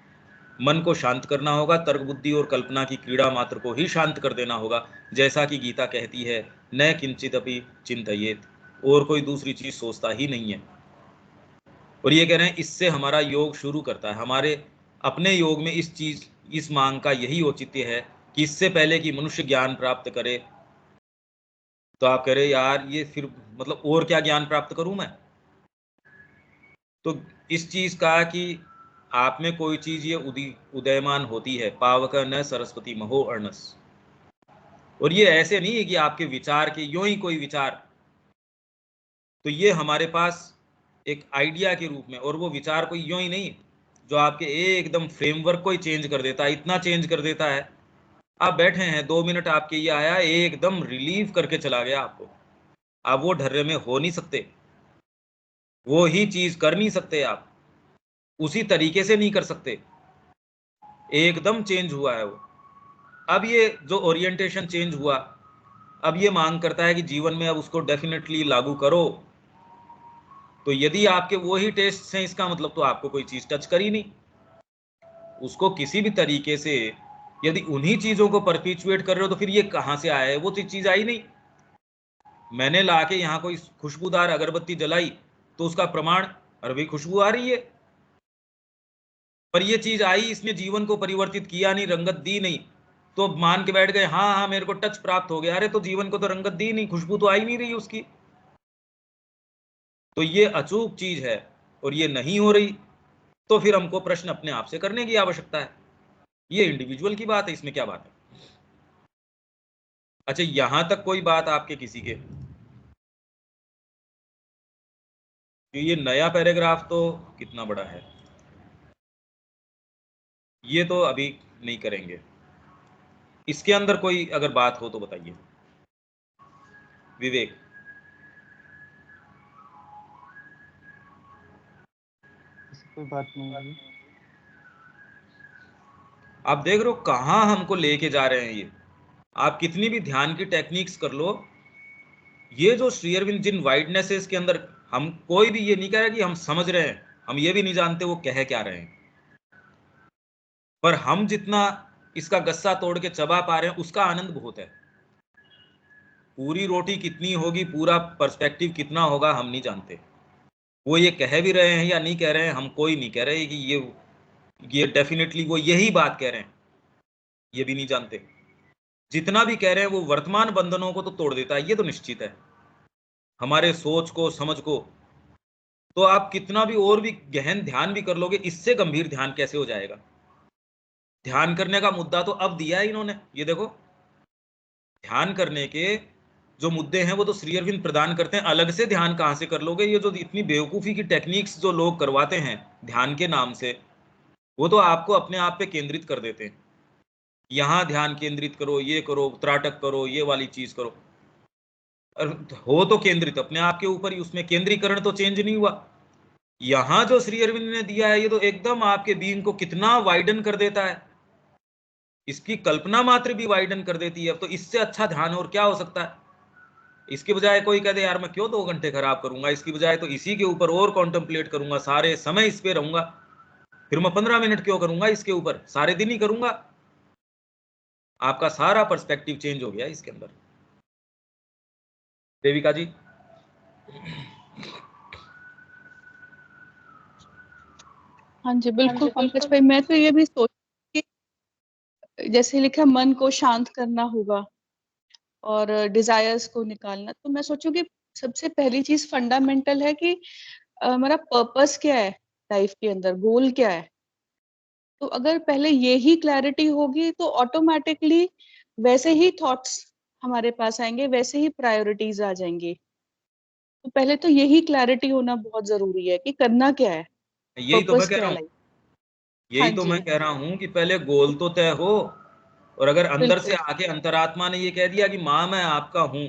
मन को शांत करना होगा, तर्क बुद्धि और कल्पना की क्रीड़ा मात्र को ही शांत कर देना होगा, जैसा कि गीता कहती है न किंचित अपि चिंतयेत, और कोई दूसरी चीज सोचता ही नहीं है। और ये कह रहे हैं इससे हमारा योग शुरू करता है। हमारे अपने योग में इस मांग का यही औचित्य है कि इससे पहले कि मनुष्य ज्ञान प्राप्त करे, तो आप कह रहे यार ये फिर मतलब और क्या ज्ञान प्राप्त करूं मैं। तो इस चीज का कि आप में कोई चीज ये उदयमान होती है, पावक न सरस्वती महो अर्णस, और ये ऐसे नहीं है कि आपके विचार के यूं ही कोई विचार, तो ये हमारे पास एक आइडिया के रूप में, और वो विचार कोई यूं ही नहीं जो आपके एकदम फ्रेमवर्क को ही चेंज कर देता है, इतना चेंज कर देता है, आप बैठे हैं 2 मिनट आपके ये आया एकदम रिलीव करके चला गया आपको, आप वो ढर्रे में हो नहीं सकते, वो ही चीज कर नहीं सकते, आप उसी तरीके से नहीं कर सकते, एकदम चेंज हुआ है वो। अब ये जो ओरिएंटेशन चेंज हुआ, अब ये मांग करता है कि जीवन में अब उसको डेफिनेटली लागू करो। तो यदि आपके वो ही टेस्ट हैं, इसका मतलब तो आपको कोई चीज टच करी नहीं। उसको किसी भी तरीके से यदि उन्हीं चीजों को परपिचुएट कर रहे हो तो फिर ये कहां से आया है, वो तो चीज आई नहीं। मैंने लाके यहाँ कोई खुशबूदार अगरबत्ती जलाई तो उसका प्रमाण, अरे भाई खुशबू आ रही है, पर ये चीज आई, इसने जीवन को परिवर्तित किया नहीं, रंगत दी नहीं, तो मान के बैठ गए हाँ हाँ मेरे को टच प्राप्त हो गया, अरे तो जीवन को तो रंगत दी नहीं, खुशबू तो आई नहीं रही उसकी। तो ये अचूक चीज है और ये नहीं हो रही, तो फिर हमको प्रश्न अपने आप से करने की आवश्यकता है। ये इंडिविजुअल की बात है, इसमें क्या बात है। अच्छा यहां तक कोई बात आपके किसी के, तो ये नया पैराग्राफ तो कितना बड़ा है, ये तो अभी नहीं करेंगे। इसके अंदर कोई अगर बात हो तो बताइए विवेक। कोई बात नहीं भैया। आप देख रहे हो कहाँ हमको लेके जा रहे हैं ये। आप कितनी भी ध्यान की टेक्निक्स कर लो, ये जो श्री अरविंद जिन वाइडनेसेस के अंदर, हम कोई भी ये नहीं कह रहा कि हम समझ रहे हैं, हम ये भी नहीं जानते वो कह क्या रहे हैं, पर हम जितना इसका गस्सा तोड़ के चबा पा रहे हैं उसका आनंद बहुत है। पूरी रोटी कितनी होगी, पूरा पर्सपेक्टिव कितना होगा, हम नहीं जानते। वो ये कह भी रहे हैं या नहीं कह रहे हैं, हम कोई नहीं कह रहे कि ये डेफिनेटली वो यही बात कह रहे हैं, ये भी नहीं जानते। जितना भी कह रहे हैं वो वर्तमान बंधनों को तो तोड़ देता है, ये तो निश्चित है, हमारे सोच को, समझ को। तो आप कितना भी और भी गहन ध्यान भी कर लोगे, इससे गंभीर ध्यान कैसे हो जाएगा। ध्यान करने का मुद्दा तो अब दिया है इन्होंने, ये देखो ध्यान करने के जो मुद्दे हैं वो तो श्री अरविंद प्रदान करते हैं। अलग से ध्यान कहां से कर लोगे। ये जो इतनी बेवकूफी की टेक्निक्स जो लोग करवाते हैं ध्यान के नाम से, वो तो आपको अपने आप पे केंद्रित कर देते हैं। यहां ध्यान केंद्रित करो, ये करो, त्राटक करो, ये वाली चीज करो, और हो तो केंद्रित अपने आप के ऊपर ही, उसमें केंद्रीकरण तो चेंज नहीं हुआ। यहां जो श्री अरविंद ने दिया है ये तो एकदम आपके बीइंग को कितना वाइडन कर देता है, इसकी कल्पना मात्र भी वाइडन कर देती है। अब तो इससे अच्छा ध्यान और क्या हो सकता है। इसके बजाय कोई कहते यार मैं क्यों 2 घंटे खराब करूंगा, इसकी बजाय तो इसी के ऊपर और कॉन्टेम्पलेट करूंगा, सारे समय इस पे रहूंगा, फिर मैं 15 मिनट क्यों करूंगा इसके ऊपर, सारे दिन ही करूंगा। आपका सारा पर्सपेक्टिव चेंज हो गया इसके अंदर। देविका जी। हाँ जी, बिल्कुल पंकज भाई, मैं तो ये भी सोच कि जैसे लिखा मन को शांत करना होगा और डिजायर्स को निकालना, तो मैं सोचूं कि सबसे पहली चीज फंडामेंटल है कि हमारा पर्पस क्या है लाइफ के अंदर, गोल क्या है। तो अगर पहले ये ही क्लैरिटी होगी तो ऑटोमेटिकली वैसे ही थॉट्स हमारे पास आएंगे, वैसे ही प्रायोरिटीज आ जाएंगी। तो पहले तो यही क्लैरिटी होना बहुत जरूरी है कि करना क्या है, यही तो मैं पर्पस कह क्या रहा है हूँ, लाइफ। हाँ यही तो जी, मैं कह रहा हूँ कि पहले गोल तो तय हो। और अगर अंदर से बिल्कुल आके अंतरात्मा ने ये कह दिया कि माँ मैं आपका हूं,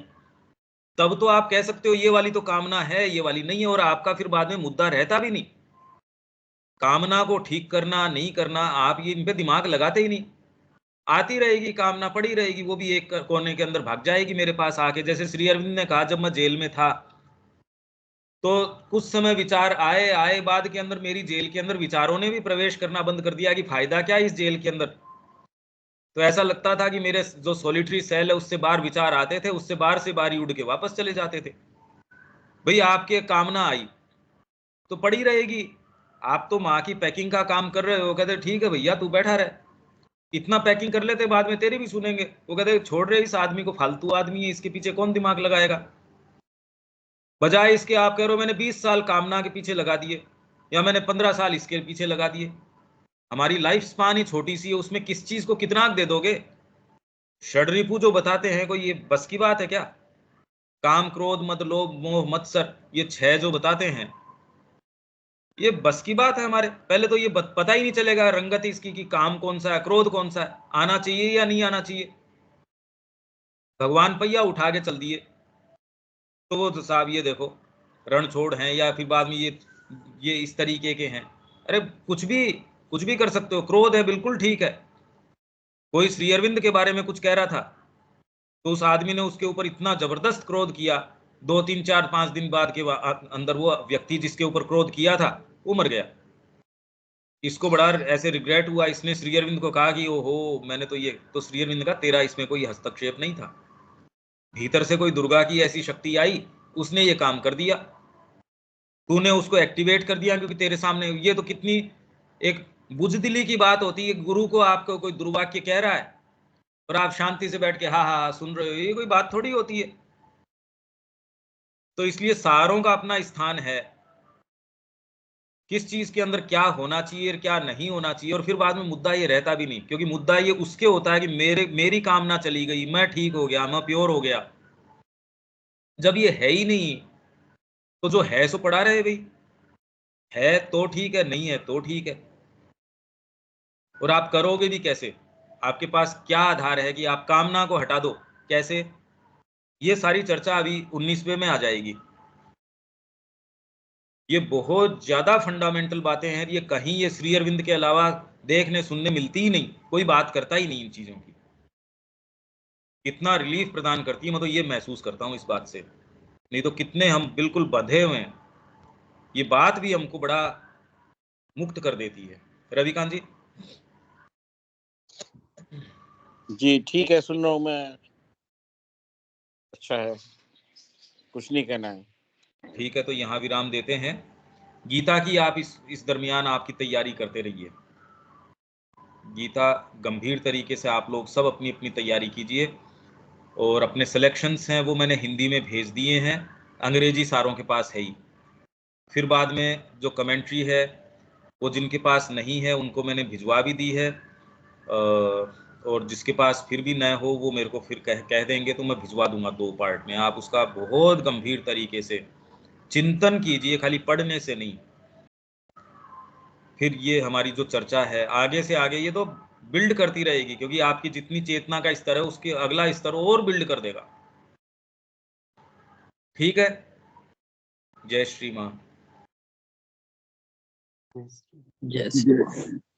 तब तो आप कह सकते हो ये वाली तो कामना है, ये वाली नहीं है, और आपका फिर बाद में मुद्दा रहता भी नहीं। कामना को ठीक करना नहीं करना, आप ये इन पे दिमाग लगाते ही नहीं। आती रहेगी कामना, पड़ी रहेगी, वो भी एक कोने के अंदर भाग जाएगी मेरे पास आके। जैसे श्री अरविंद ने कहा, जब मैं जेल में था तो कुछ समय विचार आए, आए बाद के अंदर मेरी जेल के अंदर विचारों ने भी प्रवेश करना बंद कर दिया कि फायदा क्या इस जेल के अंदर। तो ऐसा लगता था कि मेरे जो सॉलिटरी सेल है उससे बाहर विचार आते थे, उससे बाहर से बाहर ही उड़ के वापस चले जाते थे। भाई आपके कामना आई तो पड़ी रहेगी। आप तो माँ की पैकिंग का काम कर रहे हो, कहते ठीक है भैया तू बैठा रहे, इतना पैकिंग कर लेते, बाद में तेरी भी सुनेंगे। वो कहते छोड़ रहे इस आदमी को, फालतू आदमी है, इसके पीछे कौन दिमाग लगाएगा। बजाय इसके आप कह रहे हो मैंने 20 साल कामना के पीछे लगा दिए, या मैंने 15 साल इसके पीछे लगा दिए। हमारी लाइफ स्पान ही छोटी सी है, उसमें किस चीज को कितना दे दोगे। षड्रिपु जो बताते हैं, कोई ये बस की बात है क्या। काम क्रोध मद लोभ मोह मत्सर, ये 6 जो बताते हैं, ये बस की बात है हमारे। पहले तो ये पता ही नहीं चलेगा रंगत इसकी कि काम कौन सा है, क्रोध कौन सा है, आना चाहिए या नहीं आना चाहिए। भगवान पहिया उठा के चल दिए तो वो तो साहब ये देखो रण छोड़ हैं, या फिर बाद में ये इस तरीके के हैं। अरे कुछ भी कर सकते हो। क्रोध है बिल्कुल ठीक है। कोई श्री अरविंद के बारे में कुछ कह रहा था तो उस आदमी ने उसके ऊपर इतना जबरदस्त क्रोध किया, 2 3 4 5 दिन बाद के अंदर वो व्यक्ति जिसके ऊपर क्रोध किया था वो मर गया। इसको बड़ा ऐसे रिग्रेट हुआ, इसने श्री अरविंद को कहा कि ओहो मैंने तो ये, तो श्री अरविंद का तेरा इसमें कोई हस्तक्षेप नहीं था, भीतर से कोई दुर्गा की ऐसी शक्ति आई, उसने ये काम कर दिया, तूने उसको एक्टिवेट कर दिया क्योंकि तेरे सामने। ये तो कितनी एक बुजदिली की बात होती है। गुरु को आपको कोई दुर्वाक्य कह रहा है और आप शांति से बैठ के हाँ हाँ हाँ सुन रहे हो, ये कोई बात थोड़ी होती है। तो इसलिए सारों का अपना स्थान है, किस चीज के अंदर क्या होना चाहिए क्या नहीं होना चाहिए। और फिर बाद में मुद्दा ये रहता भी नहीं, क्योंकि मुद्दा ये उसके होता है कि मेरी कामना चली गई, मैं ठीक हो गया, मैं प्योर हो गया। जब ये है ही नहीं तो जो है सो पड़ा रहे भाई, है तो ठीक है, नहीं है तो ठीक है। और आप करोगे भी कैसे, आपके पास क्या आधार है कि आप कामना को हटा दो, कैसे। ये सारी चर्चा अभी 19वें में आ जाएगी। ये बहुत ज्यादा फंडामेंटल बातें हैं, ये कहीं ये श्री अरविंद के अलावा देखने सुनने मिलती ही नहीं, कोई बात करता ही नहीं इन चीजों की। कितना रिलीफ प्रदान करती है, मैं तो ये महसूस करता हूँ इस बात से, नहीं तो कितने हम बिल्कुल बंधे हुए हैं। ये बात भी हमको बड़ा मुक्त कर देती है। रविकांत जी। जी ठीक है, सुन रहा हूँ मैं। अच्छा है, कुछ नहीं कहना है। ठीक है, तो यहाँ विराम देते हैं। गीता की आप इस दरमियान आपकी तैयारी करते रहिए। गीता गंभीर तरीके से आप लोग सब अपनी अपनी तैयारी कीजिए, और अपने सिलेक्शंस हैं वो मैंने हिंदी में भेज दिए हैं, अंग्रेजी सारों के पास है ही। फिर बाद में जो कमेंट्री है वो जिनके पास नहीं है उनको मैंने भिजवा भी दी है, और जिसके पास फिर भी न हो वो मेरे को फिर कह देंगे तो मैं भिजवा दूंगा 2 पार्ट में। आप उसका बहुत गंभीर तरीके से चिंतन कीजिए, खाली पढ़ने से नहीं। फिर ये हमारी जो चर्चा है आगे से आगे ये तो बिल्ड करती रहेगी, क्योंकि आपकी जितनी चेतना का स्तर है उसके अगला स्तर और बिल्ड कर देगा। ठीक है, जय श्री मां। जैसे